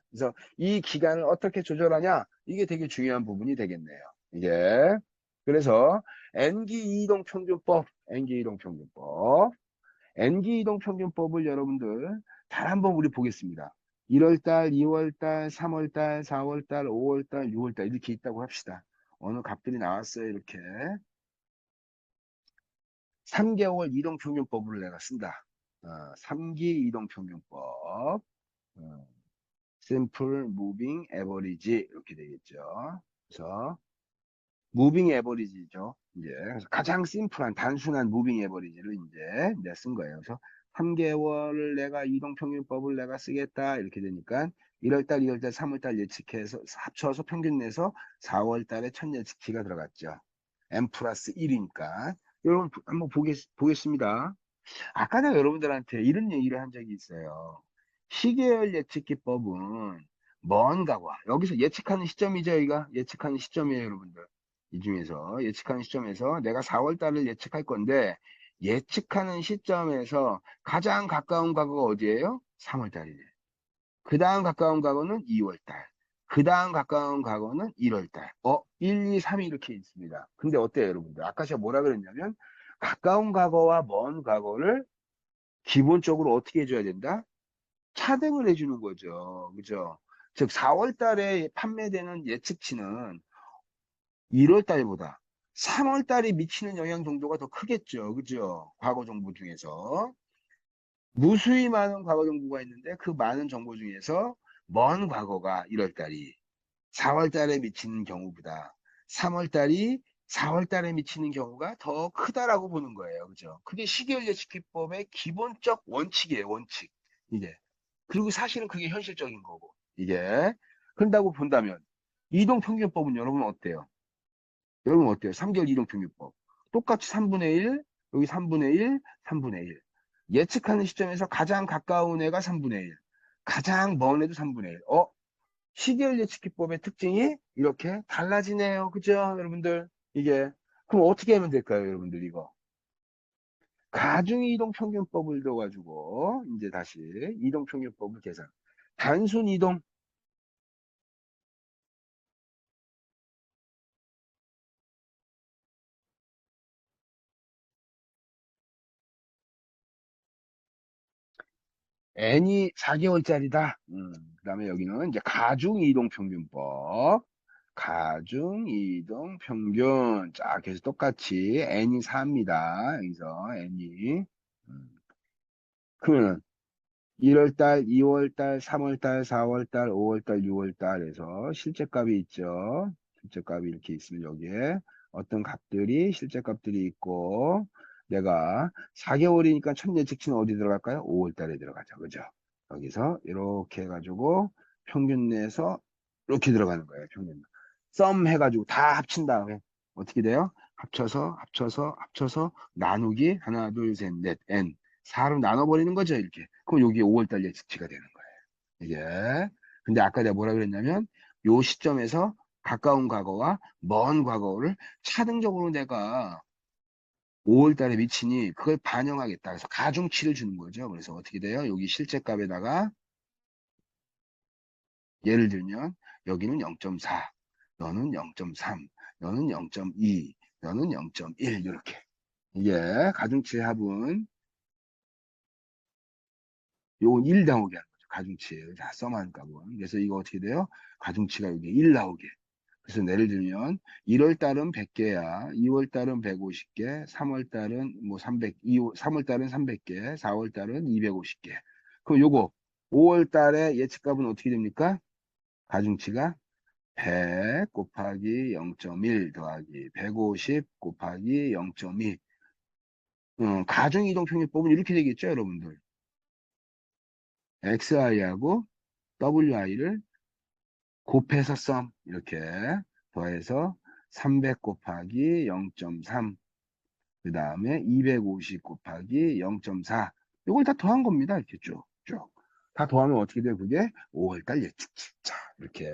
A: 그래서 이 기간을 어떻게 조절하냐 이게 되게 중요한 부분이 되겠네요. 이게 그래서 N기 이동평균법을 여러분들 잘 한번 우리 보겠습니다. 1월달, 2월달, 3월달, 4월달, 5월달, 6월달 이렇게 있다고 합시다. 어느 값들이 나왔어요. 이렇게 3개월 이동평균법을 내가 쓴다. 3기 이동평균법 Simple Moving Average 이렇게 되겠죠. 그래서 무빙 에버리지죠. 이제 그래서 가장 심플한 단순한 무빙 에버리지를 이제 내가 쓴 거예요. 그래서 3개월을 내가 이동평균법을 내가 쓰겠다 이렇게 되니까 1월달, 2월달, 3월달 예측해서 합쳐서 평균 내서 4월달에 첫 예측치가 들어갔죠. M 플러스 1이니까 여러분 한번 보겠습니다. 아까 내가 여러분들한테 이런 얘기를 한 적이 있어요. 시계열 예측기법은 뭔가와 여기서 예측하는 시점이죠. 여기가 예측하는 시점이에요, 여러분들. 이 중에서 예측하는 시점에서 내가 4월 달을 예측할 건데 예측하는 시점에서 가장 가까운 과거가 어디예요? 3월 달이에요. 그 다음 가까운 과거는 2월 달. 그 다음 가까운 과거는 1월 달. 1, 2, 3이 이렇게 있습니다. 근데 어때요, 여러분들? 아까 제가 뭐라 그랬냐면 가까운 과거와 먼 과거를 기본적으로 어떻게 해줘야 된다? 차등을 해주는 거죠. 그죠? 즉, 4월 달에 판매되는 예측치는 1월 달보다 3월 달에 미치는 영향 정도가 더 크겠죠. 그죠? 과거 정보 중에서. 무수히 많은 과거 정보가 있는데 그 많은 정보 중에서 먼 과거가 1월 달이 4월 달에 미치는 경우보다 3월 달이 4월 달에 미치는 경우가 더 크다라고 보는 거예요. 그죠? 그게 시계열 예측기법의 기본적 원칙이에요. 원칙. 이게. 그리고 사실은 그게 현실적인 거고. 이게. 그런다고 본다면 이동평균법은 여러분 어때요? 여러분 어때요? 3개월 이동평균법. 똑같이 3분의 1, 여기 3분의 1, 3분의 1. 예측하는 시점에서 가장 가까운 애가 3분의 1. 가장 먼 애도 3분의 1. 시계열 예측기법의 특징이 이렇게 달라지네요. 그죠? 여러분들. 이게. 그럼 어떻게 하면 될까요? 여러분들 이거. 가중이동평균법을 넣어가지고 이제 다시 이동평균법을 계산. 단순 이동. n이 4개월짜리다. 그다음에 여기는 이제 가중이동평균법. 가중이동평균. 자, 그래서 똑같이 n이 4입니다. 여기서 n이. 음, 그러면은 1월달, 2월달, 3월달, 4월달, 5월달, 6월달에서 실제값이 있죠. 실제값이 이렇게 있으면 여기에 어떤 값들이 실제값들이 있고 내가 4개월이니까 첫 예측치는 어디 들어갈까요? 5월달에 들어가죠. 그죠? 여기서 이렇게 해가지고 평균 내서 이렇게 들어가는 거예요. 평균. 썸 해가지고 다 합친 다음에 어떻게 돼요? 합쳐서 나누기 하나, 둘, 셋, 넷, n 4로 나눠버리는 거죠, 이렇게. 그럼 여기 5월달 예측치가 되는 거예요. 이게. 근데 아까 내가 뭐라 그랬냐면, 요 시점에서 가까운 과거와 먼 과거를 차등적으로 내가 5월달에 미치니 그걸 반영하겠다. 그래서 가중치를 주는 거죠. 그래서 어떻게 돼요? 여기 실제값에다가 예를 들면 여기는 0.4, 너는 0.3, 너는 0.2, 너는 0.1 이렇게. 이게 가중치의 합은 요건 1 나오게 하는 거죠. 가중치예요. 자, 썸한 값은. 그래서 이거 어떻게 돼요? 가중치가 여기 1 나오게. 그래서 예를 들면 1월 달은 100개야. 2월 달은 150개. 3월 달은 뭐 3월 달은 300개. 4월 달은 250개. 그럼 요거 5월 달에 예측값은 어떻게 됩니까? 가중치가 100 곱하기 0.1 더하기 150 곱하기 0.2. 가중이동평균법은 이렇게 되겠죠, 여러분들. XI하고 WI를 곱해서 썸 이렇게 더해서 300 곱하기 0.3 그 다음에 250 곱하기 0.4 이걸 다 더한 겁니다. 이렇게 쭉쭉 다 더하면 어떻게 돼요? 그게 5월달 예측치. 자, 이렇게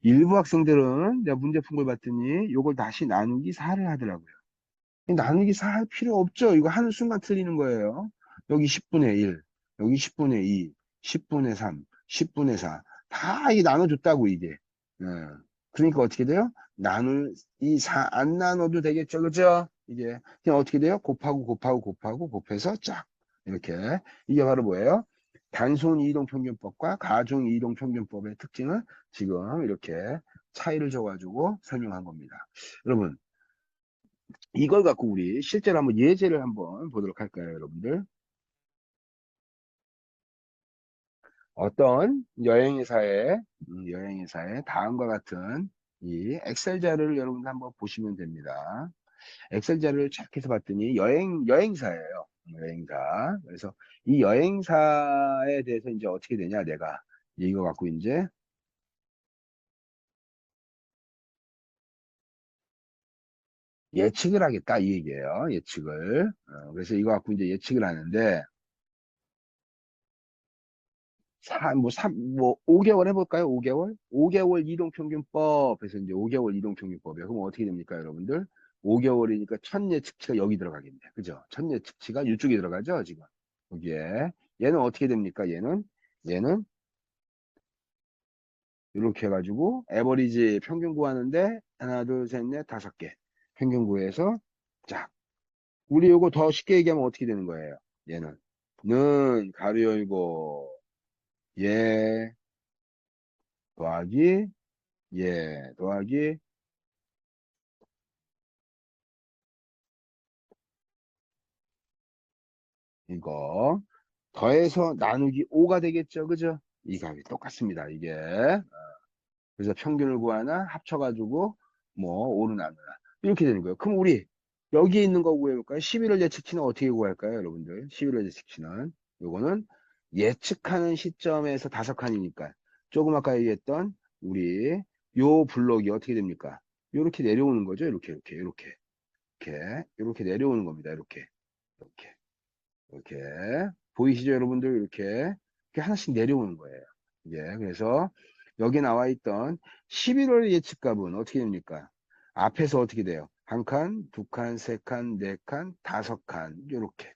A: 일부 학생들은 내가 문제 푼 걸 봤더니 이걸 다시 나누기 4를 하더라고요. 나누기 4 할 필요 없죠. 이거 하는 순간 틀리는 거예요. 여기 10분의 1, 여기 10분의 2, 10분의 3, 10분의 4. 다 이게 나눠줬다고, 이게. 예. 그러니까 어떻게 돼요? 나눌, 이 4 안 나눠도 되겠죠. 그죠? 이게. 그냥 어떻게 돼요? 곱하고 곱해서 쫙. 이렇게. 이게 바로 뭐예요? 단순 이동평균법과 가중 이동평균법의 특징을 지금 이렇게 차이를 줘가지고 설명한 겁니다. 여러분, 이걸 갖고 우리 실제로 한번 예제를 한번 보도록 할까요, 여러분들? 어떤 여행회사에 다음과 같은 이 엑셀 자료를 여러분들 한번 보시면 됩니다. 엑셀 자료를 쫙 해서 봤더니 여행사예요. 여행사. 그래서 이 여행사에 대해서 이제 어떻게 되냐, 내가 이거 갖고 이제 예측을 하겠다, 이 얘기예요. 예측을. 그래서 이거 갖고 이제 예측을 하는데, 5개월 해볼까요? 5개월? 5개월 이동평균법 해서 이제 5개월 이동평균법이에요. 그럼 어떻게 됩니까, 여러분들? 5개월이니까 첫 예측치가 여기 들어가겠네. 그죠? 첫 예측치가 이쪽에 들어가죠, 지금. 여기에. 얘는 어떻게 됩니까, 얘는 이렇게 해가지고, 에버리지 평균 구하는데, 하나, 둘, 셋, 넷, 5개. 평균 구해서, 자, 우리 요거 더 쉽게 얘기하면 어떻게 되는 거예요? 얘는. 가로 열고, 예, 더하기, 더하기, 이거 더해서 나누기 5가 되겠죠. 그죠? 이 값이 똑같습니다. 이게. 그래서 평균을 구하나 합쳐가지고 뭐 5로 나누나 이렇게 되는 거예요. 그럼 우리 여기에 있는 거 구해볼까요? 11월 예측치는 어떻게 구할까요, 여러분들? 11월 예측치는 요거는 예측하는 시점에서 5칸이니까 조금 아까 얘기했던 우리 요 블록이 어떻게 됩니까? 요렇게 내려오는 거죠. 이렇게 내려오는 겁니다. 이렇게. 이렇게 보이시죠, 여러분들? 이렇게 하나씩 내려오는 거예요. 예, 그래서 여기 나와 있던 11월 예측값은 어떻게 됩니까? 앞에서 어떻게 돼요? 한 칸, 두 칸, 세 칸, 네 칸, 5칸 이렇게.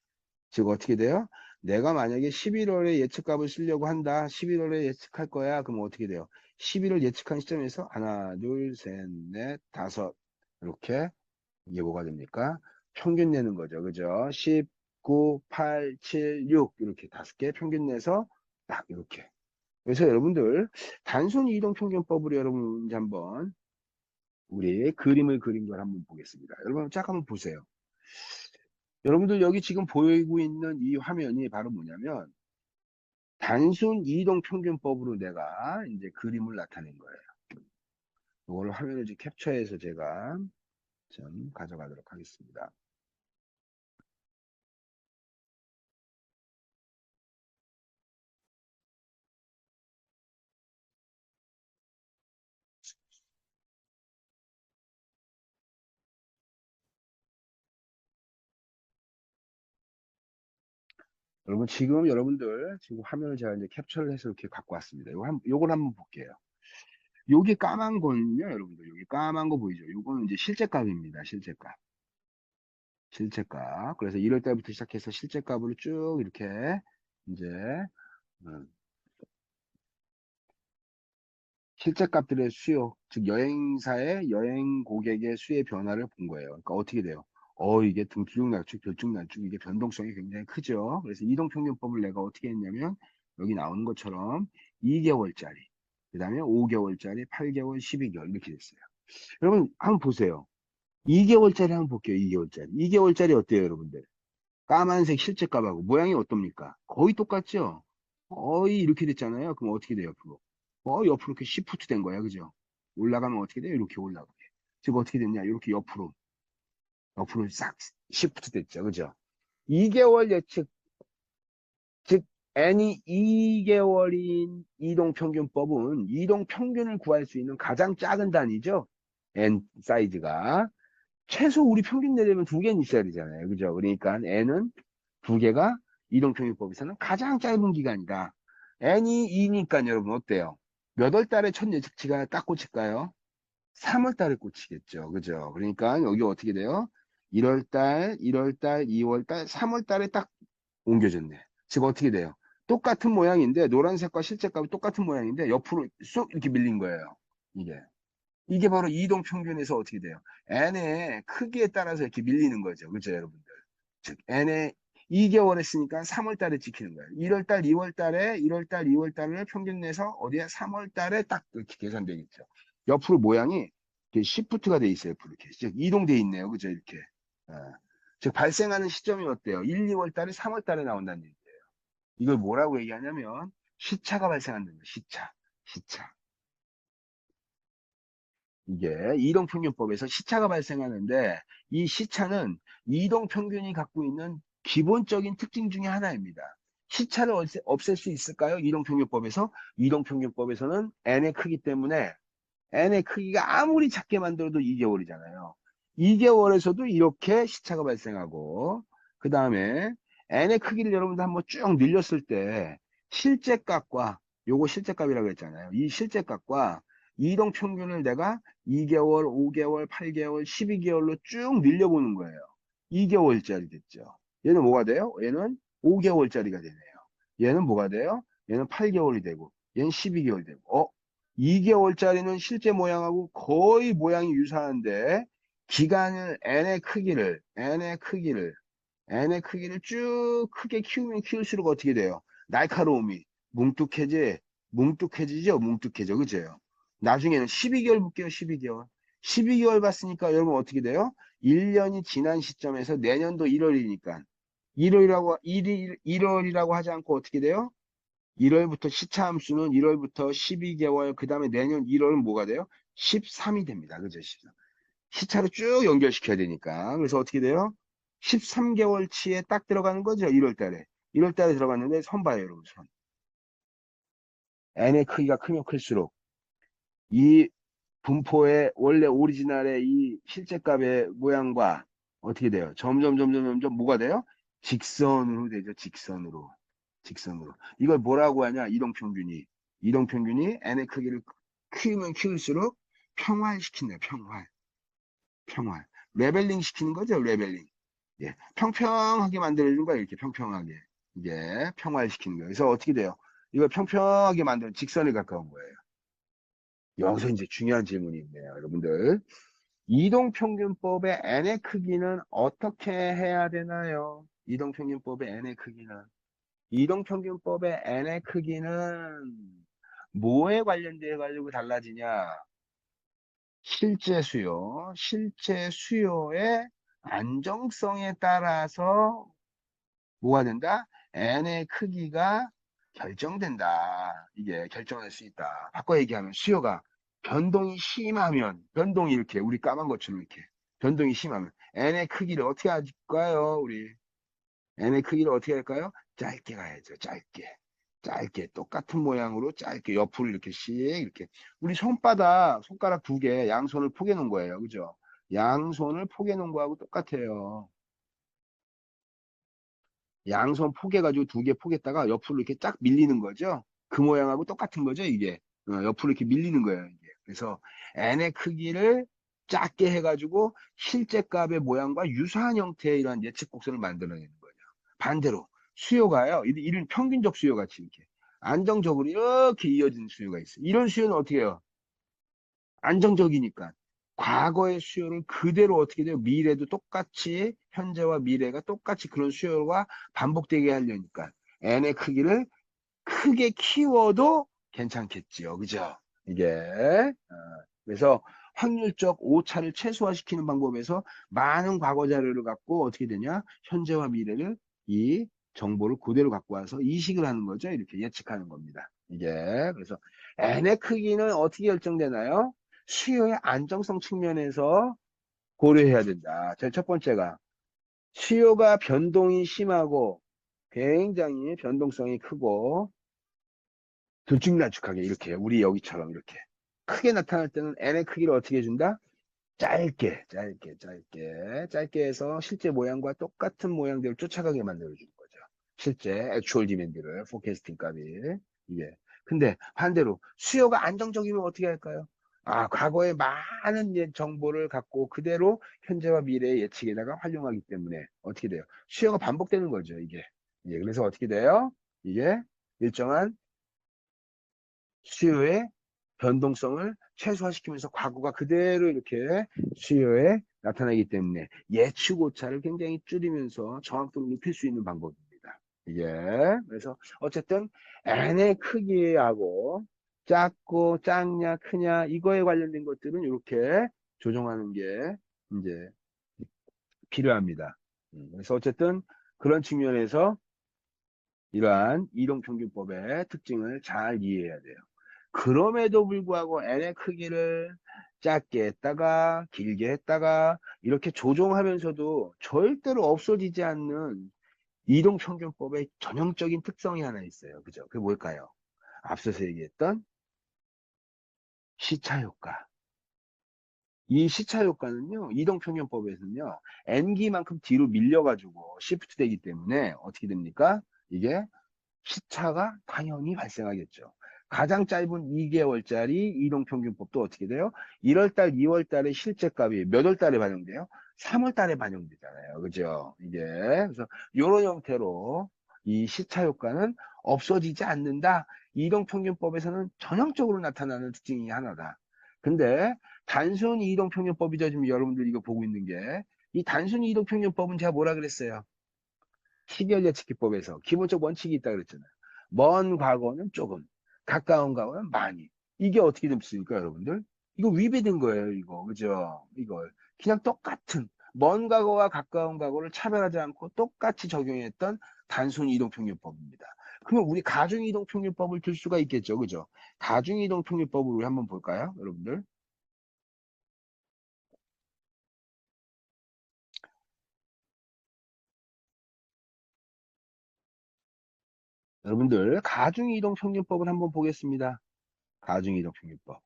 A: 즉 어떻게 돼요? 내가 만약에 11월에 예측값을 쓰려고 한다. 11월에 예측할 거야. 그럼 어떻게 돼요? 11월 예측한 시점에서 하나, 둘, 셋, 넷, 5 이렇게 이게 뭐가 됩니까? 평균 내는 거죠. 그죠? 9, 8, 7, 6 이렇게 5개 평균 내서 딱 이렇게. 그래서 여러분들 단순 이동평균법으로 여러분 이제 한번 우리 그림을 그린 걸 한번 보겠습니다. 여러분 쫙 한번 보세요. 여러분들 여기 지금 보이고 있는 이 화면이 바로 뭐냐면 단순 이동평균법으로 내가 이제 그림을 나타낸 거예요. 이걸 화면을 이제 캡처해서 제가 좀 가져가도록 하겠습니다. 여러분 지금 여러분들 지금 화면을 제가 이제 캡처를 해서 이렇게 갖고 왔습니다. 요걸 한번 볼게요. 여기 까만 거는요, 여러분들 여기 까만 거 보이죠? 요거는 이제 실제값입니다. 실제값. 실제값. 그래서 1월 달부터 시작해서 실제값으로 쭉 이렇게 이제 음, 실제값들의 수요, 즉 여행사의 여행 고객의 수의 변화를 본 거예요. 그러니까 어떻게 돼요? 이게 들쭉날쭉 들쭉날쭉 이게 변동성이 굉장히 크죠. 그래서 이동평균법을 내가 어떻게 했냐면 여기 나오는 것처럼 2개월짜리, 그 다음에 5개월짜리, 8개월, 12개월 이렇게 됐어요. 여러분 한번 보세요. 2개월짜리 한번 볼게요. 2개월짜리. 2개월짜리 어때요, 여러분들? 까만색 실제값하고 모양이 어떻습니까? 거의 똑같죠? 거의 이렇게 됐잖아요. 그럼 어떻게 돼요, 옆으로? 옆으로 이렇게 시프트 된 거야, 그죠? 올라가면 어떻게 돼요? 이렇게 올라가게. 즉, 어떻게 됐냐? 이렇게 옆으로 싹 시프트 됐죠, 그죠? 2개월 예측, 즉, n이 2개월인 이동평균법은 이동평균을 구할 수 있는 가장 작은 단위죠? n 사이즈가. 최소 우리 평균 내려면 두 개는 있어야 되잖아요. 그죠? 그러니까 n은 두 개가 이동평균법에서는 가장 짧은 기간이다. n이 2니까 여러분 어때요? 몇 월 달에 첫 예측치가 딱 꽂힐까요? 3월 달에 꽂히겠죠. 그죠? 그러니까 여기 어떻게 돼요? 1월 달, 1월 달, 2월 달, 3월 달에 딱 옮겨졌네. 즉 어떻게 돼요? 똑같은 모양인데 노란색과 실제값이 똑같은 모양인데 옆으로 쏙 이렇게 밀린 거예요. 이게. 이게 바로 이동 평균에서 어떻게 돼요? n의 크기에 따라서 이렇게 밀리는 거죠. 그죠, 여러분들? 즉, n의 2개월 했으니까 3월 달에 찍히는 거예요. 1월 달, 2월 달에, 1월 달, 2월 달을 평균 내서 어디에 3월 달에 딱 이렇게 계산되겠죠. 옆으로 모양이 이렇게 시프트가 돼 있어요. 옆으로 이렇게. 즉, 이동돼 있네요. 그죠, 이렇게. 어. 즉, 발생하는 시점이 어때요? 1, 2월 달에 3월 달에 나온다는 얘기예요. 이걸 뭐라고 얘기하냐면, 시차가 발생한다는 거예요. 시차. 시차. 이게 이동평균법에서 시차가 발생하는데 이 시차는 이동평균이 갖고 있는 기본적인 특징 중에 하나입니다. 시차를 없앨 수 있을까요? 이동평균법에서? 이동평균법에서는 n의 크기 때문에 n의 크기가 아무리 작게 만들어도 2개월이잖아요. 2개월에서도 이렇게 시차가 발생하고 그 다음에 n의 크기를 여러분들 한번 쭉 늘렸을 때 실제값과 요거 실제값이라고 했잖아요. 이 실제값과 이동 평균을 내가 2개월, 5개월, 8개월, 12개월로 쭉 늘려보는 거예요. 2개월짜리 됐죠. 얘는 뭐가 돼요? 얘는 5개월짜리가 되네요. 얘는 뭐가 돼요? 얘는 8개월이 되고 얘는 12개월이 되고 2개월짜리는 실제 모양하고 거의 모양이 유사한데 기간을 n의 크기를 쭉 크게 키우면 키울수록 어떻게 돼요? 날카로움이 뭉뚝해지죠? 뭉뚝해져. 그죠? 나중에는 12개월 볼게요. 12개월. 12개월 봤으니까 여러분 어떻게 돼요? 1년이 지난 시점에서 내년도 1월이니까 1월이라고 하지 않고 어떻게 돼요? 1월부터 시차 함수는 1월부터 12개월, 그 다음에 내년 1월은 뭐가 돼요? 13이 됩니다. 그죠? 13. 시차를 쭉 연결시켜야 되니까. 그래서 어떻게 돼요? 13개월치에 딱 들어가는 거죠. 1월 달에. 1월 달에 들어갔는데 선 봐요, 여러분. 선. n의 크기가 크면 클수록 이 분포의 원래 오리지널의 이 실제값의 모양과 어떻게 돼요? 점점 뭐가 돼요? 직선으로 되죠. 직선으로. 직선으로. 이걸 뭐라고 하냐? 이동평균이. 이동평균이 n의 크기를 키우면 키울수록 평활시킨다. 평활. 레벨링 시키는 거죠. 레벨링. 예. 평평하게 만들어주는 거야. 이렇게 평평하게. 이게 평활시키는 거예요. 그래서 어떻게 돼요? 이걸 평평하게 만드는 직선에 가까운 거예요. 여기서 이제 중요한 질문이 있네요. 여러분들. 이동평균법의 n의 크기는 어떻게 해야 되나요? 이동평균법의 n의 크기는. 이동평균법의 n의 크기는 뭐에 관련돼 가지고 달라지냐? 실제 수요의 안정성에 따라서 뭐가 된다? n의 크기가 결정된다. 이게 결정할 수 있다. 바꿔 얘기하면 수요가 변동이 심하면, 변동이 이렇게 우리 까만 것처럼 이렇게 변동이 심하면 n의 크기를 어떻게 할까요? 우리 n의 크기를 어떻게 할까요? 짧게 가야죠. 짧게. 짧게 똑같은 모양으로 짧게 옆으로 이렇게 씩 이렇게 우리 손가락 두 개 양손을 포개 놓은 거예요. 그죠? 양손을 포개 놓은 거하고 똑같아요. 양손 포개가지고 두 개 포개다가 옆으로 이렇게 쫙 밀리는 거죠. 그 모양하고 똑같은 거죠, 이게. 옆으로 이렇게 밀리는 거예요, 이게. 그래서 n의 크기를 작게 해가지고 실제 값의 모양과 유사한 형태의 이러한 예측 곡선을 만들어내는 거죠. 반대로 수요가요, 이런 평균적 수요 같이 이렇게 안정적으로 이렇게 이어진 수요가 있어요. 이런 수요는 어떻게 해요? 안정적이니까. 과거의 수요를 그대로 어떻게 돼요? 미래도 똑같이, 현재와 미래가 똑같이 그런 수요가 반복되게 하려니까. n의 크기를 크게 키워도 괜찮겠지요. 그죠? 이게. 그래서 확률적 오차를 최소화시키는 방법에서 많은 과거 자료를 갖고 어떻게 되냐? 현재와 미래를 이 정보를 그대로 갖고 와서 이식을 하는 거죠. 이렇게 예측하는 겁니다. 이게. 그래서 n의 크기는 어떻게 결정되나요? 수요의 안정성 측면에서 고려해야 된다. 제일 첫 번째가 수요가 변동이 심하고 굉장히 변동성이 크고 들쭉날쭉하게 이렇게 우리 여기처럼 이렇게 크게 나타날 때는 n의 크기를 어떻게 해준다? 짧게 해서 실제 모양과 똑같은 모양대로 쫓아가게 만들어주는 거죠. 실제 액추얼 디맨드를 포캐스팅 값이 이게. 근데 반대로 수요가 안정적이면 어떻게 할까요? 과거에 많은 정보를 갖고 그대로 현재와 미래의 예측에다가 활용하기 때문에 어떻게 돼요? 수요가 반복되는 거죠, 이게. 그래서 어떻게 돼요? 이게 일정한 수요의 변동성을 최소화시키면서 과거가 그대로 이렇게 수요에 나타나기 때문에 예측 오차를 굉장히 줄이면서 정확도를 높일 수 있는 방법입니다. 이게 그래서 어쨌든 n의 크기하고 작고 작냐 크냐 이거에 관련된 것들은 이렇게 조정하는 게 이제 필요합니다. 그래서 어쨌든 그런 측면에서 이러한 이동평균법의 특징을 잘 이해해야 돼요. 그럼에도 불구하고 n의 크기를 작게 했다가 길게 했다가 이렇게 조정하면서도 절대로 없어지지 않는 이동평균법의 전형적인 특성이 하나 있어요. 그죠? 그게 뭘까요? 앞서서 얘기했던 시차효과. 이 시차효과는요, 이동평균법에서는요, n기만큼 뒤로 밀려가지고 시프트 되기 때문에 어떻게 됩니까? 이게 시차가 당연히 발생하겠죠. 가장 짧은 2개월짜리 이동평균법도 어떻게 돼요? 1월달, 2월달에 실제값이 몇 월달에 반영돼요? 3월달에 반영되잖아요. 그죠? 이게 그래서 이런 형태로 이 시차 효과는 없어지지 않는다. 이동평균법에서는 전형적으로 나타나는 특징이 하나다. 근데 단순 이동평균법이죠. 지금 여러분들 이거 보고 있는 게 이 단순 이동평균법은 제가 뭐라 그랬어요? 시계열 예측기법에서 기본적 원칙이 있다 그랬잖아요. 먼 과거는 조금, 가까운 과거는 많이. 이게 어떻게 됐습니까, 여러분들? 이거 위배된 거예요, 이거. 그죠? 이걸. 그냥 똑같은, 먼 과거와 가까운 과거를 차별하지 않고 똑같이 적용했던 단순 이동평균법입니다. 그러면 우리 가중 이동평균법을 들 수가 있겠죠, 그죠? 가중 이동평균법을 우리 한번 볼까요, 여러분들? 여러분들, 가중 이동평균법을 한번 보겠습니다. 가중 이동평균법.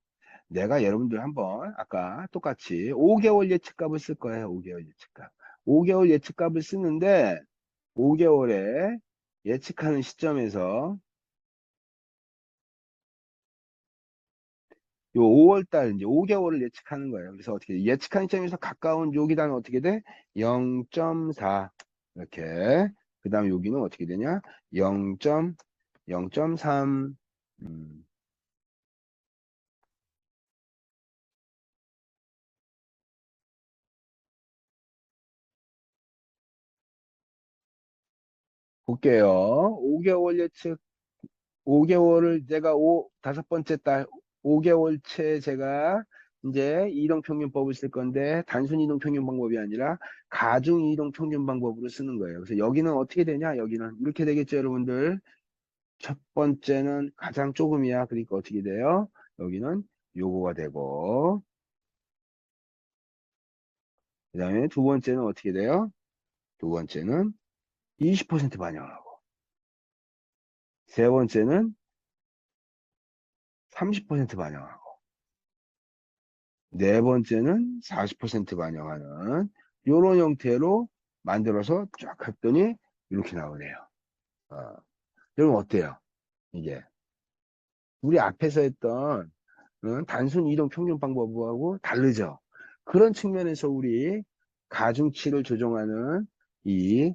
A: 내가 여러분들 한번 아까 똑같이 5개월 예측값을 쓸 거예요. 5개월 예측값. 5개월 예측값을 쓰는데 5개월에 예측하는 시점에서 요 5월 달 이제 5개월을 예측하는 거예요. 그래서 어떻게 예측하는 시점에서 가까운 여기다는 어떻게 돼? 0.4 이렇게. 그다음 여기는 어떻게 되냐? 0.3 음, 볼게요. 5개월 예측, 5개월을 제가 다섯 번째 달, 5개월째 제가 이제 이동평균법을 쓸 건데, 단순 이동평균 방법이 아니라 가중 이동평균 방법으로 쓰는 거예요. 그래서 여기는 어떻게 되냐? 여기는 이렇게 되겠죠, 여러분들. 첫 번째는 가장 조금이야. 그러니까 어떻게 돼요? 여기는 요거가 되고, 그 다음에 두 번째는 어떻게 돼요? 두 번째는 20% 반영하고, 세 번째는 30% 반영하고, 네 번째는 40% 반영하는 요런 형태로 만들어서 쫙 했더니 이렇게 나오네요. 어, 여러분 어때요? 이게 우리 앞에서 했던 단순 이동 평균 방법하고 다르죠? 그런 측면에서 우리 가중치를 조정하는 이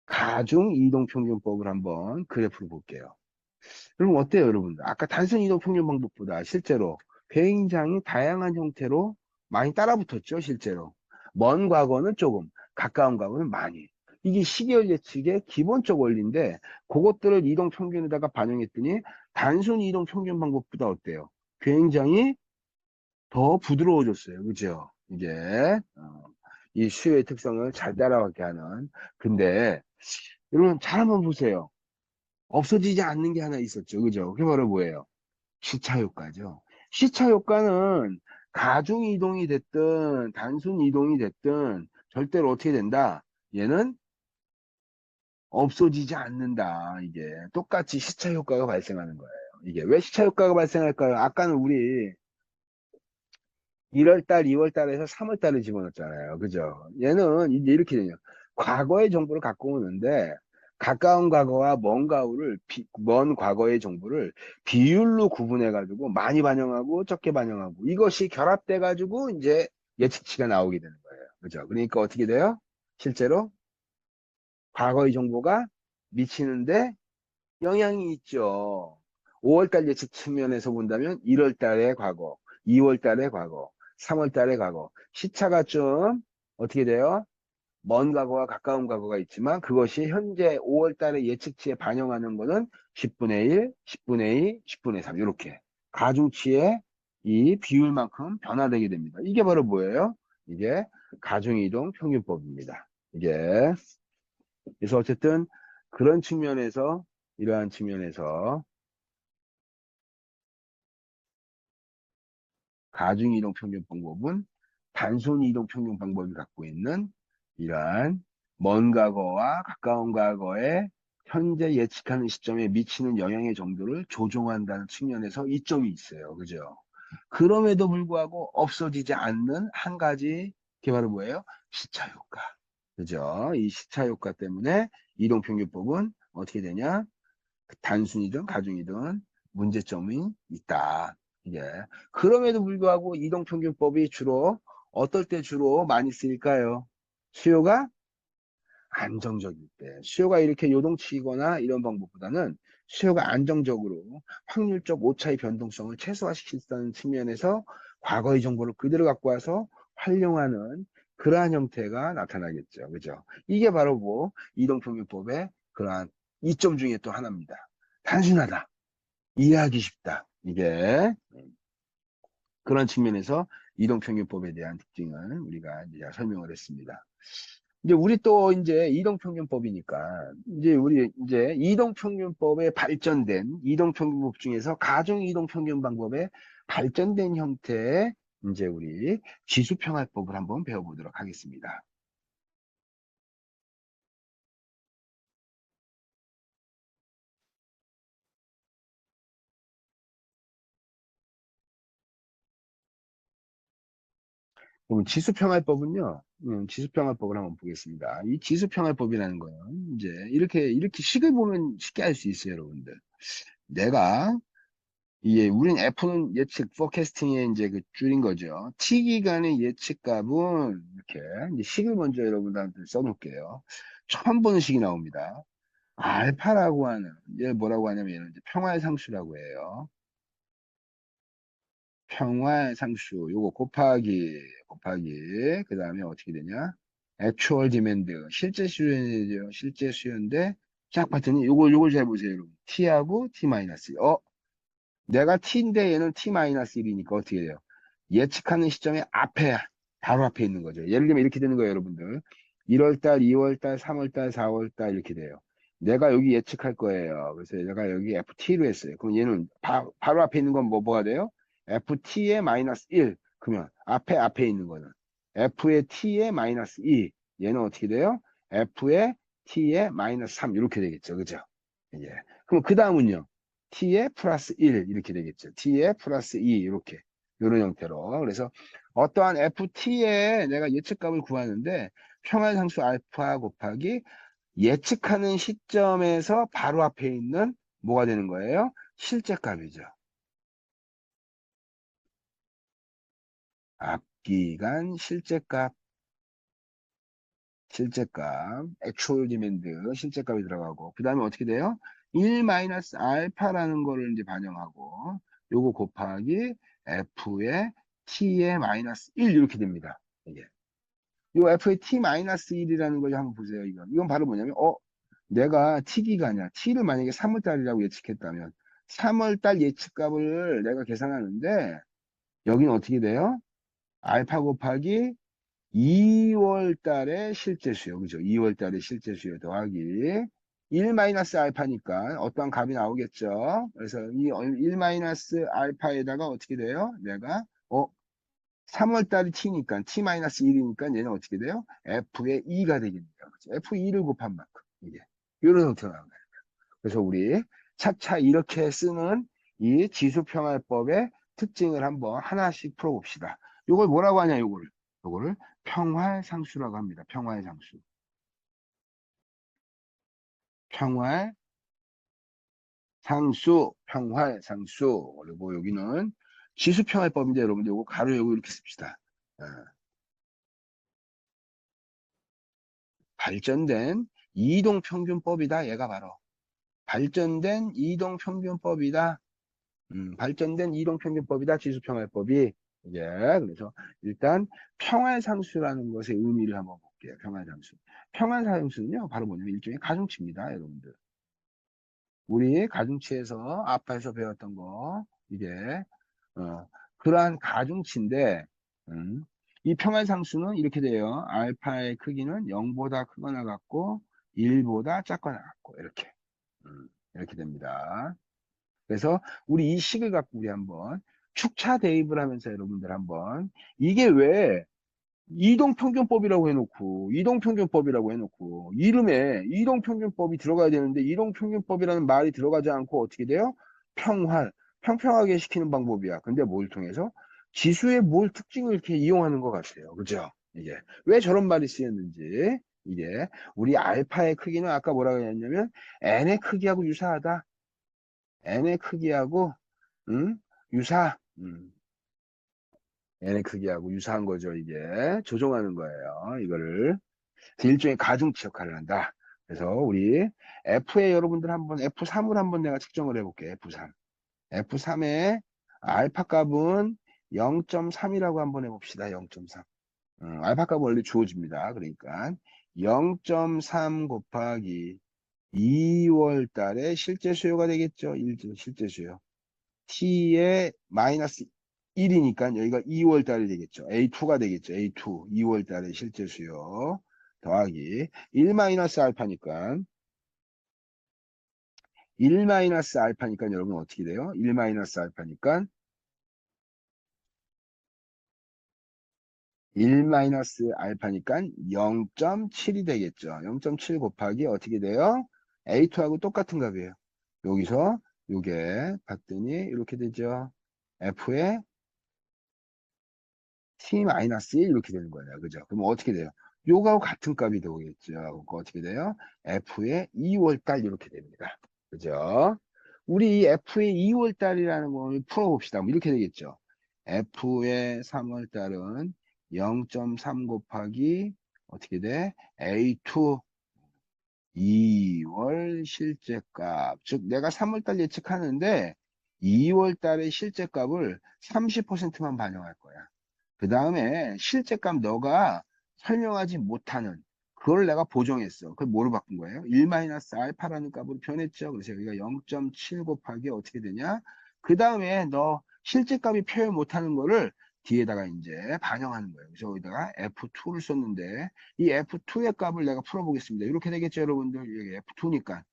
A: 가중 이동 평균법을 한번 그래프를 볼게요. 여러분 어때요, 여러분들? 아까 단순 이동 평균 방법보다 실제로 굉장히 다양한 형태로 많이 따라붙었죠, 실제로. 먼 과거는 조금, 가까운 과거는 많이. 이게 시계열 예측의 기본적 원리인데, 그것들을 이동 평균에다가 반영했더니, 단순 이동 평균 방법보다 어때요? 굉장히 더 부드러워졌어요. 그죠? 이게, 이 수요의 특성을 잘 따라가게 하는. 근데, 여러분 잘 한번 보세요. 없어지지 않는 게 하나 있었죠. 그죠? 그게 바로 뭐예요? 시차 효과죠. 시차 효과는 가중 이동이 됐든 단순 이동이 됐든 절대로 어떻게 된다? 얘는 없어지지 않는다. 이게 똑같이 시차 효과가 발생하는 거예요. 이게 왜 시차 효과가 발생할까요? 아까는 우리 1월 달, 2월 달에서 3월 달을 집어넣었잖아요. 그죠? 얘는 이제 이렇게 되냐. 과거의 정보를 갖고 오는데 가까운 과거와 먼 과거의 정보를 비율로 구분해 가지고 많이 반영하고 적게 반영하고 이것이 결합돼 가지고 이제 예측치가 나오게 되는 거예요. 그죠? 그러니까 어떻게 돼요? 실제로 과거의 정보가 미치는데 영향이 있죠. 5월 달 예측 측면에서 본다면 1월 달의 과거, 2월 달의 과거, 3월 달의 과거. 시차가 좀 어떻게 돼요? 먼 과거와 가까운 과거가 있지만 그것이 현재 5월 달의 예측치에 반영하는 것은 10분의 1, 10분의 2, 10분의 3 이렇게 가중치의 이 비율만큼 변화되게 됩니다. 이게 바로 뭐예요? 이게 가중이동 평균법입니다. 이게 그래서 어쨌든 그런 측면에서 이러한 측면에서 가중 이동 평균 방법은 단순 이동 평균 방법이 갖고 있는 이러한 먼 과거와 가까운 과거의 현재 예측하는 시점에 미치는 영향의 정도를 조종한다는 측면에서 이점이 있어요. 그죠? 그럼에도 불구하고 없어지지 않는 한 가지 게 바로 뭐예요? 시차 효과. 그죠? 이 시차 효과 때문에 이동평균법은 어떻게 되냐? 단순이든 가중이든 문제점이 있다. 이게 그럼에도 불구하고 이동평균법이 주로 어떨 때 주로 많이 쓰일까요? 수요가 안정적일 때. 수요가 이렇게 요동치거나 이런 방법보다는 수요가 안정적으로 확률적 오차의 변동성을 최소화시킨다는 측면에서 과거의 정보를 그대로 갖고 와서 활용하는 그러한 형태가 나타나겠죠. 그죠? 이게 바로 뭐 이동평균법의 그러한 이점 중에 또 하나입니다. 단순하다. 이해하기 쉽다. 이게 그런 측면에서 이동평균법에 대한 특징을 우리가 이제 설명을 했습니다. 이제 우리 또 이제 이동평균법이니까 이제 우리 이제 이동평균법에 발전된 이동평균법 중에서 가중 이동평균 방법에 발전된 형태의 이제 우리 지수평활법을 한번 배워보도록 하겠습니다. 그럼 지수평활법은요, 지수평활법을 한번 보겠습니다. 이 지수평활법이라는 거는 이제 이렇게 식을 보면 쉽게 알 수 있어요, 여러분들. 내가 이게 우린 F는 예측, 포캐스팅의 이제 그 줄인 거죠. T 기간의 예측값은 이렇게 이제 식을 먼저 여러분들한테 써놓을게요. 처음 보는 식이 나옵니다. 알파라고 하는 얘 뭐라고 하냐면 얘는 이제 평화의 상수라고 해요. 평화의 상수 요거 곱하기 그 다음에 어떻게 되냐? actual demand, 실제 수요죠. 실제 수요인데, 쫙 봤더니, 요걸 잘 보세요, 여러분. t하고 t-1. 내가 t인데 얘는 t-1이니까 어떻게 돼요? 예측하는 시점에 앞에, 바로 앞에 있는 거죠. 예를 들면 이렇게 되는 거예요, 여러분들. 1월달, 2월달, 3월달, 4월달 이렇게 돼요. 내가 여기 예측할 거예요. 그래서 내가 여기 FT로 했어요. 그럼 얘는 바로 앞에 있는 건 뭐가 돼요? FT의 마이너스 1. 그러면 앞에 있는 거는 F의 T의 마이너스 2. 얘는 어떻게 돼요? F의 T의 마이너스 3. 이렇게 되겠죠. 그죠? 예. 그럼 그 다음은요. T의 플러스 1. 이렇게 되겠죠. T의 플러스 2. 이렇게. 이런 형태로. 그래서 어떠한 FT에 내가 예측값을 구하는데 평화상수 알파 곱하기 예측하는 시점에서 바로 앞에 있는 뭐가 되는 거예요? 실제값이죠. 앞기간 실제값, actual demand, 실제값이 들어가고, 그 다음에 어떻게 돼요? 1 마이너스 알파라는 거를 이제 반영하고, 요거 곱하기 f의 t의 마이너스 1 이렇게 됩니다. 이게. 요 f의 t 마이너스 1이라는 걸 한번 보세요. 이건 바로 뭐냐면, 내가 t기간이야. t를 만약에 3월달이라고 예측했다면, 3월달 예측값을 내가 계산하는데, 여기는 어떻게 돼요? 알파 곱하기 2월 달에 실제 수요. 그죠? 2월 달에 실제 수요 더하기 1 마이너스 알파니까 어떠한 값이 나오겠죠? 그래서 이 1 마이너스 알파에다가 어떻게 돼요? 내가, 3월 달이 t니까, t 마이너스 1이니까 얘는 어떻게 돼요? f의 2가 되겠네요. 그죠? f2를 곱한 만큼. 이게. 이런 형태가 나와요. 그래서 우리 차차 이렇게 쓰는 이 지수평활법의 특징을 한번 하나씩 풀어봅시다. 이걸 뭐라고 하냐, 요거를 평활상수라고 합니다. 평활상수. 평활상수. 그리고 여기는 지수평활법인데 여러분들 요거 가로 요거 이렇게 씁시다. 어, 발전된 이동평균법이다. 얘가 바로. 발전된 이동평균법이다. 발전된 이동평균법이다. 지수평활법이. 예, 그래서 일단 평활상수라는 것의 의미를 한번 볼게요. 평활상수. 평활상수는요, 바로 뭐냐면 일종의 가중치입니다, 여러분들. 우리 가중치에서 아파에서 배웠던 거, 이게, 그러한 가중치인데, 이 평활상수는 이렇게 돼요. 알파의 크기는 0보다 크거나 같고, 1보다 작거나 같고, 이렇게 됩니다. 그래서 우리 이 식을 갖고 우리 한번 축차 대입을 하면서 여러분들 한번 이게 왜 이동평균법이라고 해놓고 이름에 이동평균법이 들어가야 되는데 이동평균법이라는 말이 들어가지 않고 어떻게 돼요? 평평하게 시키는 방법이야. 근데 뭘 통해서? 지수의 뭘 특징을 이렇게 이용하는 것 같아요. 그죠? 이게 왜 저런 말이 쓰였는지 이게 우리 알파의 크기는 아까 뭐라고 했냐면 n의 크기하고 유사하다. n의 크기하고 유사. n의 크기하고 유사한 거죠, 이게. 조정하는 거예요, 이거를. 일종의 가중치 역할을 한다. 그래서 우리 F에 여러분들 한번 F3을 한번 내가 측정을 해볼게, F3. F3의 알파 값은 0.3이라고 한번 해봅시다, 0.3. 알파 값은 원래 주어집니다. 그러니까 0.3 곱하기 2월 달에 실제 수요가 되겠죠, 실제 수요. t의 마이너스 1이니까 여기가 2월 달이 되겠죠. A2가 되겠죠. A2. 2월 달의 실제 수요 더하기 1 마이너스 알파니까 1 마이너스 알파니까 여러분 어떻게 돼요? 1 마이너스 알파니까 1 마이너스 알파니까 0.7이 되겠죠. 0.7 곱하기 어떻게 돼요? A2하고 똑같은 값이에요. 여기서 요게 봤더니 이렇게 되죠. F의 t-1 이렇게 되는 거예요. 그죠? 그럼 어떻게 돼요? 요거하고 같은 값이 되겠죠. 그거 어떻게 돼요? f의 2월달 이렇게 됩니다. 그죠? 우리 이 f의 2월달이라는 걸 풀어봅시다. 뭐 이렇게 되겠죠. f의 3월달은 0.3 곱하기 어떻게 돼? A2 2월 실제값. 즉 내가 3월달 예측하는데 2월달의 실제값을 30%만 반영할 거야. 그 다음에 실제값 너가 설명하지 못하는 그걸 내가 보정했어. 그걸 뭐로 바꾼 거예요? 1-알파라는 값으로 변했죠. 그래서 여기가 0.7 곱하기 어떻게 되냐? 그 다음에 너 실제 값이 표현 못하는 거를 뒤에다가 이제 반영하는 거예요. 그래서 여기다가 F2를 썼는데 이 F2의 값을 내가 풀어보겠습니다. 이렇게 되겠죠, 여러분들? 여기 F2니까.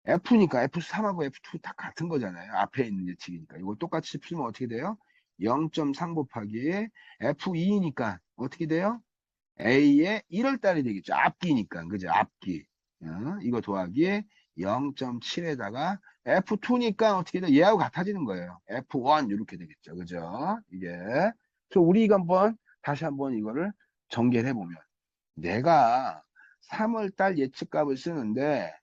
A: F3하고 F2 다 같은 거잖아요. 앞에 있는 예측이니까. 이걸 똑같이 풀면 어떻게 돼요? 0.3 곱하기 F2니까 어떻게 돼요? A의 1월 달이 되겠죠. 앞기니까. 그죠? 앞기. 이거 더하기 0.7에다가 F2니까 어떻게 돼? 얘하고 같아지는 거예요. F1 이렇게 되겠죠. 그죠? 이게. 그래서 우리가 한번 다시 한번 이거를 전개를 해보면 내가 3월 달 예측값을 쓰는데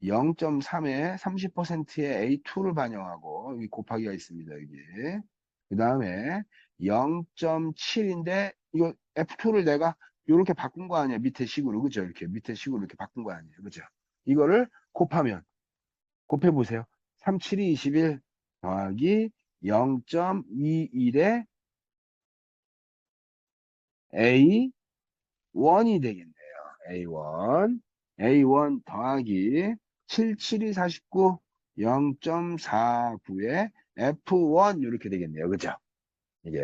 A: 0.3에 30%의 A2를 반영하고 여기 곱하기가 있습니다. 여기. 그 다음에 0.7인데 이거 F2를 내가 이렇게 바꾼 거 아니야. 밑에 식으로. 그죠? 이렇게 밑에 식으로 이렇게 바꾼 거 아니에요. 그죠? 이거를 곱하면 곱해 보세요. 3, 7이 21 더하기 0.21에 A1이 되겠네요. A1. A1 더하기 7, 7이 49, 0.49에 F1 이렇게 되겠네요. 그죠? 이게.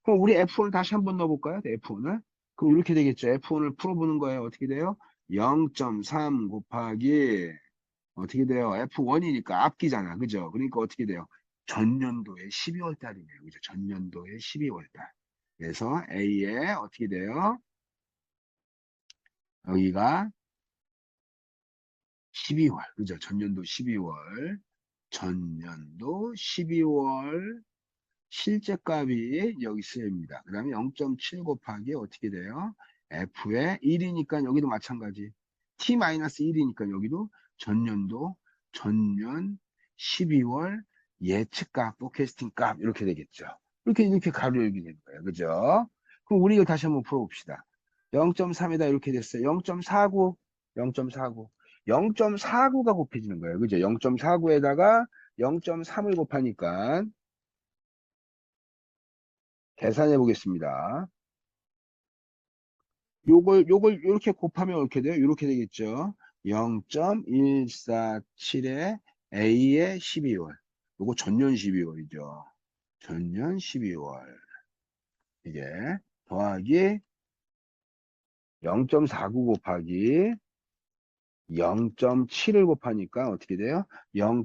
A: 그럼 우리 F1을 다시 한번 넣어볼까요? F1을. 그럼 이렇게 되겠죠. F1을 풀어보는 거예요. 어떻게 돼요? 0.3 곱하기 어떻게 돼요? F1이니까 앞기잖아. 그죠? 그러니까 어떻게 돼요? 전년도의 12월 달이네요. 그죠? 전년도의 12월 달. 그래서 A에 어떻게 돼요? 여기가 12월. 그죠? 전년도 12월. 전년도 12월 실제 값이 여기 쓰입니다. 그 다음에 0.7 곱하기 어떻게 돼요? F의 1이니까 여기도 마찬가지. T-1이니까 여기도 전년도, 전년 12월 예측값, 포캐스팅 값 이렇게 되겠죠. 이렇게 가로 열기 되는 거예요. 그죠? 그럼 우리 이거 다시 한번 풀어봅시다. 0.3에다 이렇게 됐어요. 0.49, 0.49. 0.49가 곱해지는 거예요. 그죠? 0.49에다가 0.3을 곱하니까 계산해 보겠습니다. 요걸 이렇게 곱하면 이렇게 돼요. 이렇게 되겠죠. 0.147에 A의 12월. 요거 전년 12월이죠. 전년 12월. 이게 더하기 0.49 곱하기 0.7을 곱하니까 어떻게 돼요? 0.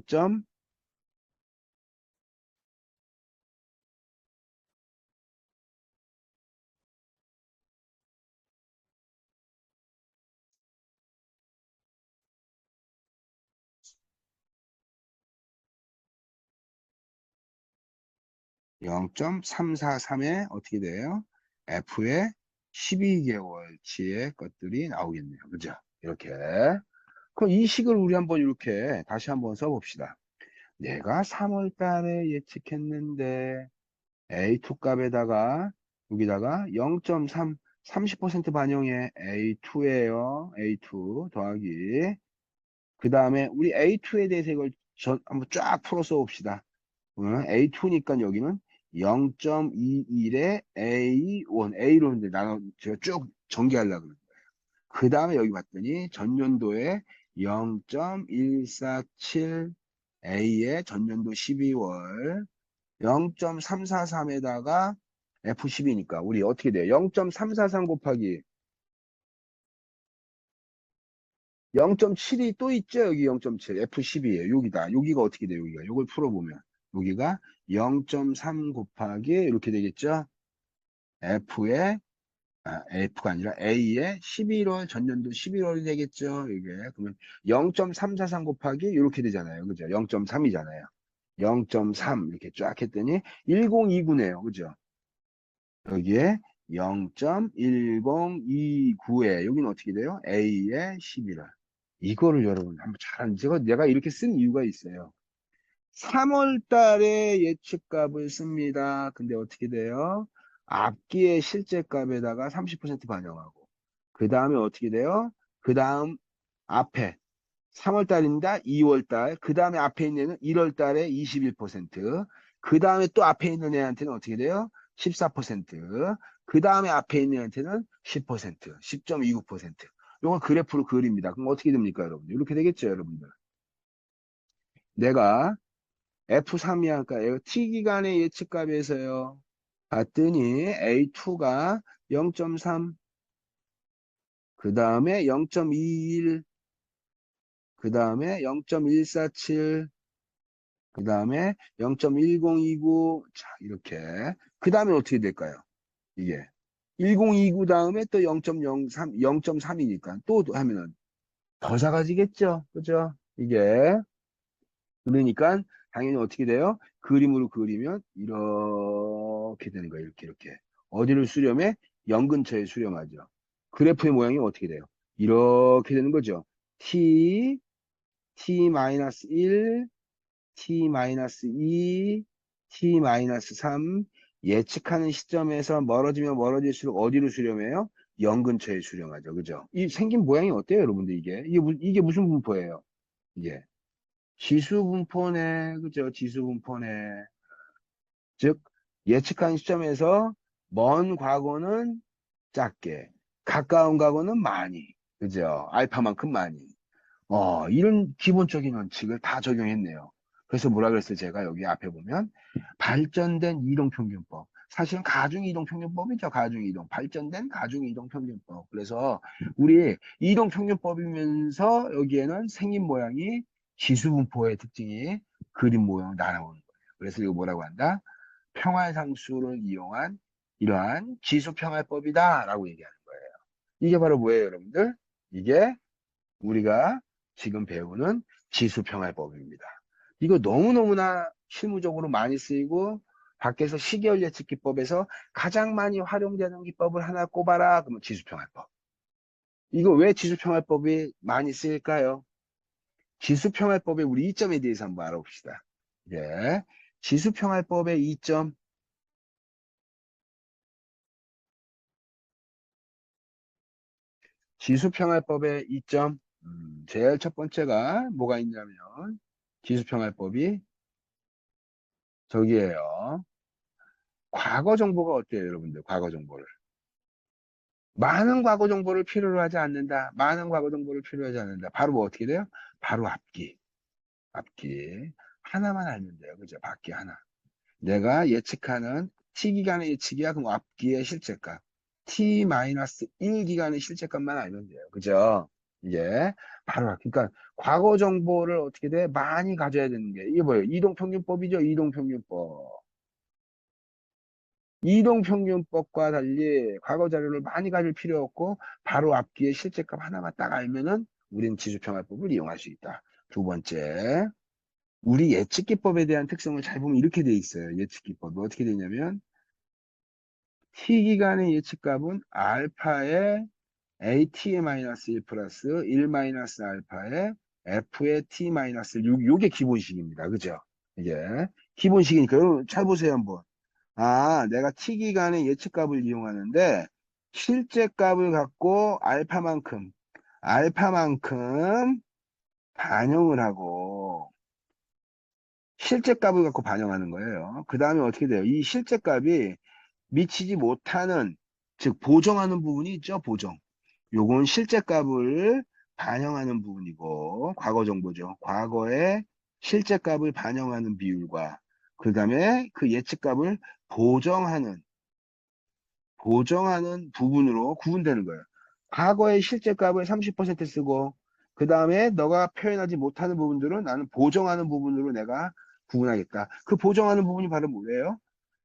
A: 0.343에 어떻게 돼요? F의 12개월치의 것들이 나오겠네요. 그죠? 이렇게. 그럼 이 식을 우리 한번 이렇게 다시 한번 써봅시다. 내가 3월 달에 예측했는데 A2 값에다가 여기다가 0.3 30% 반영의 A2예요. A2 더하기 그 다음에 우리 A2에 대해서 이걸 한번 쫙 풀어 써 봅시다. A2니까 여기는 0.21에 A1, A로 나눠 제가 쭉 전개하려고 그래요. 그 다음에 여기 봤더니 전년도에 0.147 A의 전년도 12월 0.343에다가 F12니까 우리 어떻게 돼요? 0.343 곱하기 0.7이 또 있죠? 여기 0.7 F12에요. 여기다. 여기가 어떻게 돼요? 여기가. 요걸 풀어보면 여기가 0.3 곱하기 이렇게 되겠죠? F가 아니라 A의 11월, 전년도 11월이 되겠죠? 이게. 그러면 0.343 곱하기 이렇게 되잖아요. 그죠? 0.3이잖아요. 0.3 이렇게 쫙 했더니 1029네요. 그죠? 여기에 0.1029에 여기는 어떻게 돼요? A의 11월. 이거를 여러분 한번 제가 내가 이렇게 쓴 이유가 있어요. 3월 달에 예측값을 씁니다. 근데 어떻게 돼요? 앞기의 실제값에다가 30% 반영하고 그 다음에 어떻게 돼요? 그 다음 앞에 3월 달입니다. 2월 달. 그 다음에 앞에 있는 애는 1월 달에 21%. 그 다음에 또 앞에 있는 애한테는 어떻게 돼요? 14%. 그 다음에 앞에 있는 애한테는 10%, 10.29%. 이걸 그래프로 그립니다. 그럼 어떻게 됩니까, 여러분들? 이렇게 되겠죠, 여러분들? 내가 F3이야, 그러니까 T 기간의 예측값에서요. 봤더니 A2가 0.3, 그 다음에 0.21, 그 다음에 0.147, 그 다음에 0.1029, 자, 이렇게. 그 다음에 어떻게 될까요? 이게. 1029 다음에 또 0.03, 0.3이니까 또 하면은 더 작아지겠죠? 그죠? 이게. 그러니까 당연히 어떻게 돼요? 그림으로 그리면 이렇게 되는 거예요. 이렇게, 이렇게. 어디를 수렴해? 0 근처에 수렴하죠. 그래프의 모양이 어떻게 돼요? 이렇게 되는 거죠. t, t-1, t-2, t-3 예측하는 시점에서 멀어지면 멀어질수록 어디로 수렴해요? 0 근처에 수렴하죠. 그죠? 이 생긴 모양이 어때요, 여러분들 이게? 이게 무슨 분포예요? 이게. 지수분포네. 그죠? 지수분포네. 즉, 예측한 시점에서 먼 과거는 작게, 가까운 과거는 많이. 그죠? 알파만큼 많이. 이런 기본적인 원칙을 다 적용했네요. 그래서 뭐라 그랬어요? 제가 여기 앞에 보면 발전된 이동평균법. 사실은 가중이동평균법이죠. 가중이동. 발전된 가중이동평균법. 그래서 우리 이동평균법이면서 여기에는 생긴 모양이 지수분포의 특징이 그림 모양으로 나오는 거예요. 그래서 이거 뭐라고 한다? 평활상수를 이용한 이러한 지수평활법이다라고 얘기하는 거예요. 이게 바로 뭐예요, 여러분들? 이게 우리가 지금 배우는 지수평활법입니다. 이거 너무너무나 실무적으로 많이 쓰이고 밖에서 시계열 예측기법에서 가장 많이 활용되는 기법을 하나 꼽아라. 그러면 지수평활법. 이거 왜 지수평활법이 많이 쓰일까요? 지수평활법의 우리 이점에 대해서 한번 알아봅시다. 예. 지수평활법의 이점. 지수평활법의 이점. 제일 첫 번째가 뭐가 있냐면 지수평활법이 저기에요. 과거 정보가 어때요, 여러분들? 과거 정보를. 많은 과거 정보를 필요로 하지 않는다. 많은 과거 정보를 필요로 하지 않는다. 바로 뭐 어떻게 돼요? 바로 앞기. 앞기. 하나만 알면 돼요. 그죠? 앞기 하나. 내가 예측하는 T기간의 예측이야. 그럼 앞기의 실제값. T-1기간의 실제값만 알면 돼요. 그죠? 이게 바로 앞기. 그러니까 과거 정보를 어떻게 돼? 많이 가져야 되는 게 이게 뭐예요? 이동평균법이죠. 이동평균법. 이동평균법과 달리 과거 자료를 많이 가질 필요 없고 바로 앞뒤에 실제값 하나만 딱 알면은 우리는 지수평활법을 이용할 수 있다. 두 번째, 우리 예측기법에 대한 특성을 잘 보면 이렇게 돼 있어요. 예측기법이 어떻게 되냐면 T기간의 예측값은 알파의 AT-1 플러스 1-알파의 F의 T-6 요게 기본식입니다. 그죠? 이게 기본식이니까 여러분 잘 보세요 한번. 내가 T기간의 예측값을 이용하는데 실제 값을 갖고 알파만큼 반영을 하고 실제 값을 갖고 반영하는 거예요. 그 다음에 어떻게 돼요? 이 실제 값이 미치지 못하는 즉 보정하는 부분이 있죠. 보정. 요건 실제 값을 반영하는 부분이고 과거 정보죠. 과거의 실제 값을 반영하는 비율과 그 다음에 그 예측 값을 보정하는 부분으로 구분되는 거예요. 과거의 실제값을 30% 쓰고 그 다음에 너가 표현하지 못하는 부분들은 나는 보정하는 부분으로 내가 구분하겠다. 그 보정하는 부분이 바로 뭐예요?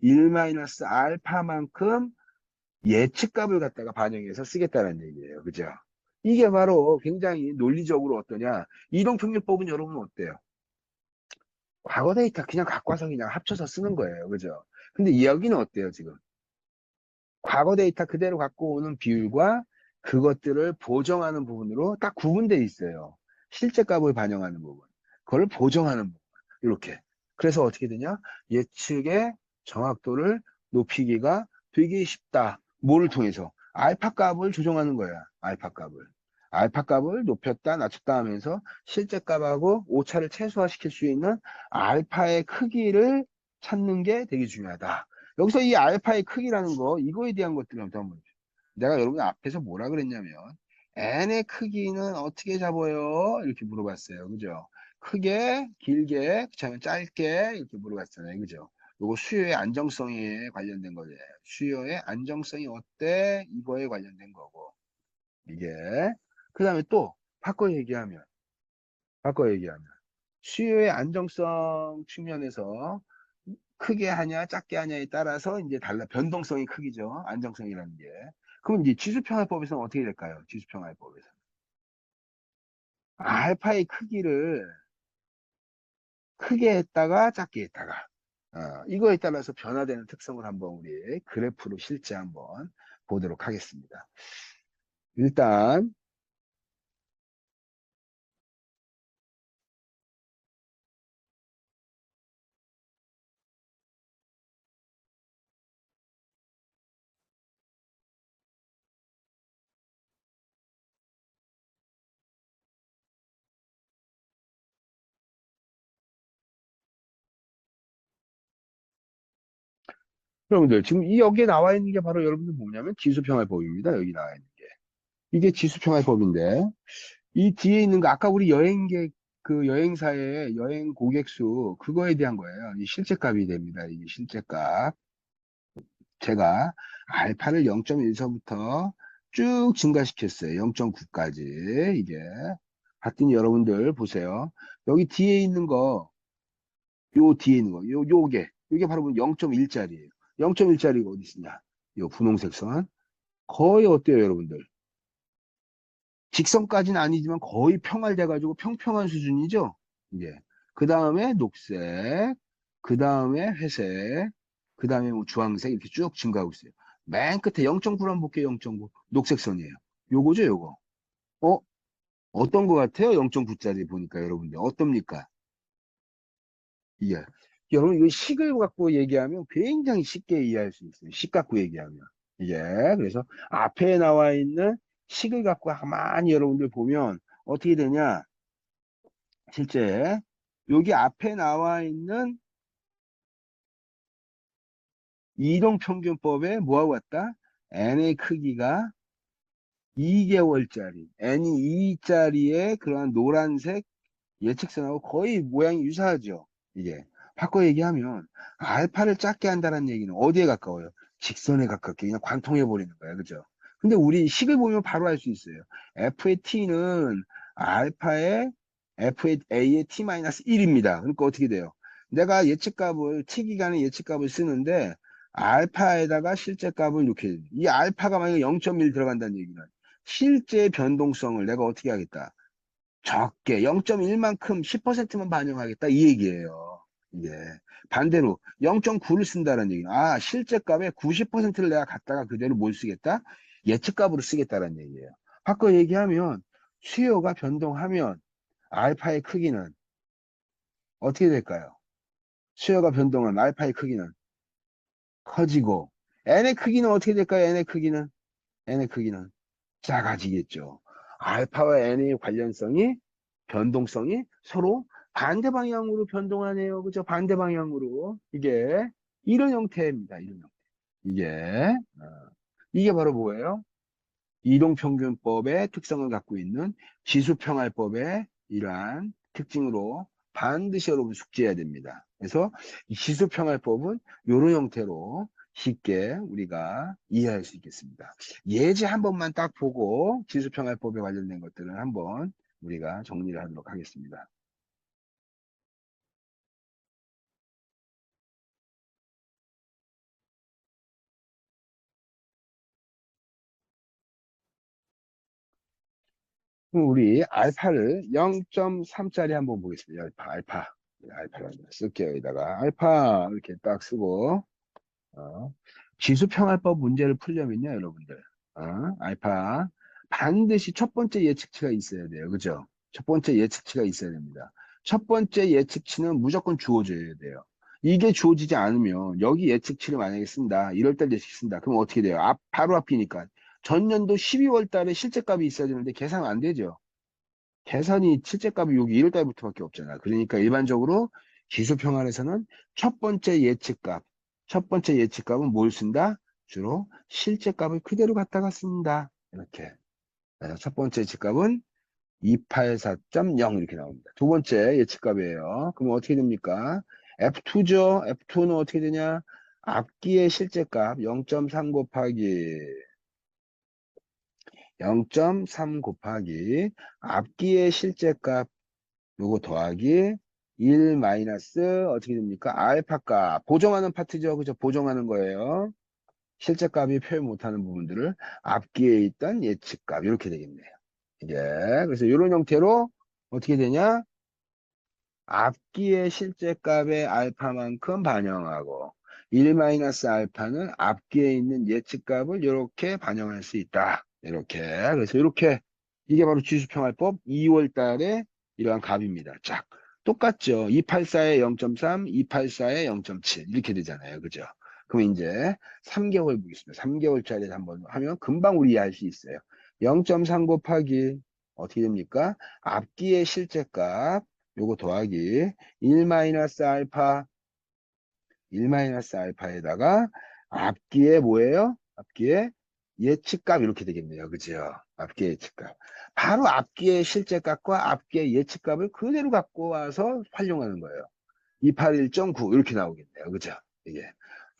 A: 1-알파만큼 예측값을 갖다가 반영해서 쓰겠다는 얘기예요. 그죠? 이게 바로 굉장히 논리적으로 어떠냐. 이동평균법은 여러분 어때요? 과거 데이터 그냥 갖고 와서 그냥 합쳐서 쓰는 거예요. 그죠? 근데 여기는 어때요, 지금? 과거 데이터 그대로 갖고 오는 비율과 그것들을 보정하는 부분으로 딱 구분되어 있어요. 실제 값을 반영하는 부분. 그걸 보정하는 부분. 이렇게. 그래서 어떻게 되냐? 예측의 정확도를 높이기가 되게 쉽다. 뭐를 통해서? 알파 값을 조정하는 거야. 알파 값을. 알파 값을 높였다, 낮췄다 하면서 실제 값하고 오차를 최소화시킬 수 있는 알파의 크기를 찾는 게 되게 중요하다. 여기서 이 알파의 크기라는 거, 이거에 대한 것들을 한번 내가 여러분 앞에서 뭐라 그랬냐면 n의 크기는 어떻게 잡아요? 이렇게 물어봤어요. 그죠? 크게, 길게, 그렇면 짧게 이렇게 물어봤잖아요. 그죠? 요거 수요의 안정성에 관련된 거예요. 수요의 안정성이 어때? 이거에 관련된 거고. 이게. 그 다음에 또 바꿔 얘기하면 수요의 안정성 측면에서 크게 하냐, 작게 하냐에 따라서 이제 달라. 변동성이 크기죠. 안정성이라는 게. 그럼 이제 지수평화법에서는 어떻게 될까요? 지수평화법에서. 알파의 크기를 크게 했다가 작게 했다가. 이거에 따라서 변화되는 특성을 한번 우리 그래프로 실제 한번 보도록 하겠습니다. 일단, 여러분들, 지금 여기에 나와 있는 게 바로 여러분들 뭐냐면 지수평화법입니다. 여기 나와 있는 게. 이게 지수평화법인데, 이 뒤에 있는 거, 아까 우리 여행객, 그 여행사의 여행 고객 수, 그거에 대한 거예요. 이 실제값이 됩니다. 이게 실제값. 제가 알파를 0.1서부터 쭉 증가시켰어요. 0.9까지. 이게. 봤더니 여러분들 보세요. 여기 뒤에 있는 거, 요 뒤에 있는 거, 요게 바로 0.1짜리예요. 0.1짜리가 어디 있으냐? 요 분홍색 선. 거의 어때요, 여러분들? 직선까지는 아니지만 거의 평활돼가지고 평평한 수준이죠. 이게 그 다음에 녹색, 그 다음에 회색, 그 다음에 뭐 주황색 이렇게 쭉 증가하고 있어요. 맨 끝에 0.9로 한번 볼게요. 0.9 녹색 선이에요. 요거죠, 요거. 어? 어떤 거 같아요? 0.9짜리 보니까 여러분들 어떻습니까? 이게 여러분 이거 식을 갖고 얘기하면 굉장히 쉽게 이해할 수 있어요. 식 갖고 얘기하면 이게 그래서 앞에 나와 있는 식을 갖고 가만히 여러분들 보면 어떻게 되냐? 실제 여기 앞에 나와 있는 이동평균법에 뭐하고 같다? n의 크기가 2개월짜리, n이 2짜리의 그러한 노란색 예측선하고 거의 모양이 유사하죠. 이게 바꿔 얘기하면 알파를 작게 한다는 얘기는 어디에 가까워요? 직선에 가깝게 그냥 관통해 버리는 거야. 그죠? 근데 우리 식을 보면 바로 알 수 있어요. f의 t는 알파의 f의 a의 t-1입니다. 그러니까 어떻게 돼요? 내가 예측값을 t 기간의 예측값을 쓰는데 알파에다가 실제값을 이렇게 이 알파가 만약에 0.1 들어간다는 얘기는 실제 변동성을 내가 어떻게 하겠다? 적게 0.1만큼 10%만 반영하겠다 이 얘기예요. 이게 반대로 0.9를 쓴다는 얘기는 실제값의 90%를 내가 갖다가 그대로 뭘 쓰겠다? 예측값으로 쓰겠다는 얘기예요. 바꿔 얘기하면 수요가 변동하면 알파의 크기는 어떻게 될까요? 수요가 변동하면 알파의 크기는 커지고 n의 크기는 어떻게 될까요? n의 크기는 작아지겠죠. 알파와 n의 관련성이, 변동성이 서로 반대 방향으로 변동하네요. 그죠? 반대 방향으로. 이게 이런 형태입니다. 이런 형태. 이게, 이게 바로 뭐예요? 이동평균법의 특성을 갖고 있는 지수평활법의 이러한 특징으로 반드시 여러분 숙지해야 됩니다. 그래서 이 지수평활법은 이런 형태로 쉽게 우리가 이해할 수 있겠습니다. 예제 한 번만 딱 보고 지수평활법에 관련된 것들을 한번 우리가 정리를 하도록 하겠습니다. 그럼 우리 알파를 0.3짜리 한번 보겠습니다. 알파를 쓸게요. 여기다가 알파 이렇게 딱 쓰고 어, 지수평활법 문제를 풀려면요, 여러분들. 알파. 반드시 첫 번째 예측치가 있어야 돼요. 그죠? 첫 번째 예측치가 있어야 됩니다. 첫 번째 예측치는 무조건 주어져야 돼요. 이게 주어지지 않으면, 여기 예측치를 만약에 쓴다. 1월달 예측 쓴다. 그럼 어떻게 돼요? 바로 앞이니까. 전년도 12월 달에 실제값이 있어야 되는데 계산 안 되죠. 계산이 실제값이 여기 1월 달부터밖에 없잖아. 그러니까 일반적으로 기수평안에서는 첫 번째 예측값, 첫 번째 예측값은 뭘 쓴다? 주로 실제값을 그대로 갖다가 쓴다. 이렇게. 그래서 첫 번째 예측값은 284.0 이렇게 나옵니다. 두 번째 예측값이에요. 그럼 어떻게 됩니까? F2죠. F2는 어떻게 되냐? 앞기의 실제값 0.3 곱하기 0.3 곱하기 앞기의 실제값 요거 더하기 1 마이너스 어떻게 됩니까? 알파값. 보정하는 파트죠. 그죠? 보정하는 거예요. 실제값이 표현 못하는 부분들을 앞기에 있던 예측값 이렇게 되겠네요. 이게 그래서 이런 형태로 어떻게 되냐? 앞기의 실제값의 알파만큼 반영하고 1-알파는 앞기에 있는 예측값을 이렇게 반영할 수 있다. 이렇게. 그래서 이렇게 이게 바로 지수평활법 2월 달에 이러한 값입니다. 쫙. 똑같죠. 284에 0.3, 284에 0.7 이렇게 되잖아요. 그죠? 그럼 이제 3개월 보겠습니다. 3개월짜리 한번 하면 금방 우리 이해할 수 있어요. 0.3 곱하기 어떻게 됩니까? 앞기의 실제값 요거 더하기 1-알파 1-알파에다가 앞기에 뭐예요? 앞기에 예측값 이렇게 되겠네요. 그죠? 앞기의 예측값. 바로 앞기의 실제값과 앞기의 예측값을 그대로 갖고 와서 활용하는 거예요. 281.9 이렇게 나오겠네요. 그죠? 이게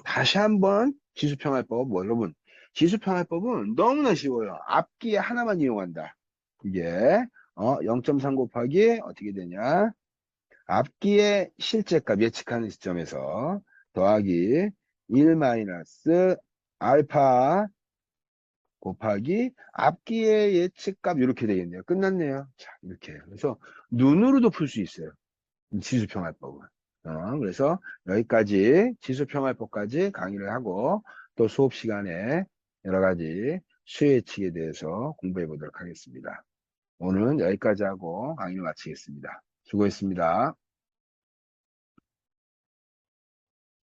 A: 다시 한번 지수평활법 뭐 여러분 지수평활법은 너무나 쉬워요. 앞기에 하나만 이용한다. 이게 0.3 곱하기 어떻게 되냐? 앞기의 실제값 예측하는 시점에서 더하기 1-알파 곱하기 앞기의 예측값 이렇게 되겠네요. 끝났네요. 자, 이렇게. 그래서 눈으로도 풀 수 있어요. 지수평활법은. 그래서 여기까지 지수평활법까지 강의를 하고 또 수업 시간에 여러 가지 수혜측에 대해서 공부해 보도록 하겠습니다. 오늘은 여기까지 하고 강의를 마치겠습니다. 수고했습니다.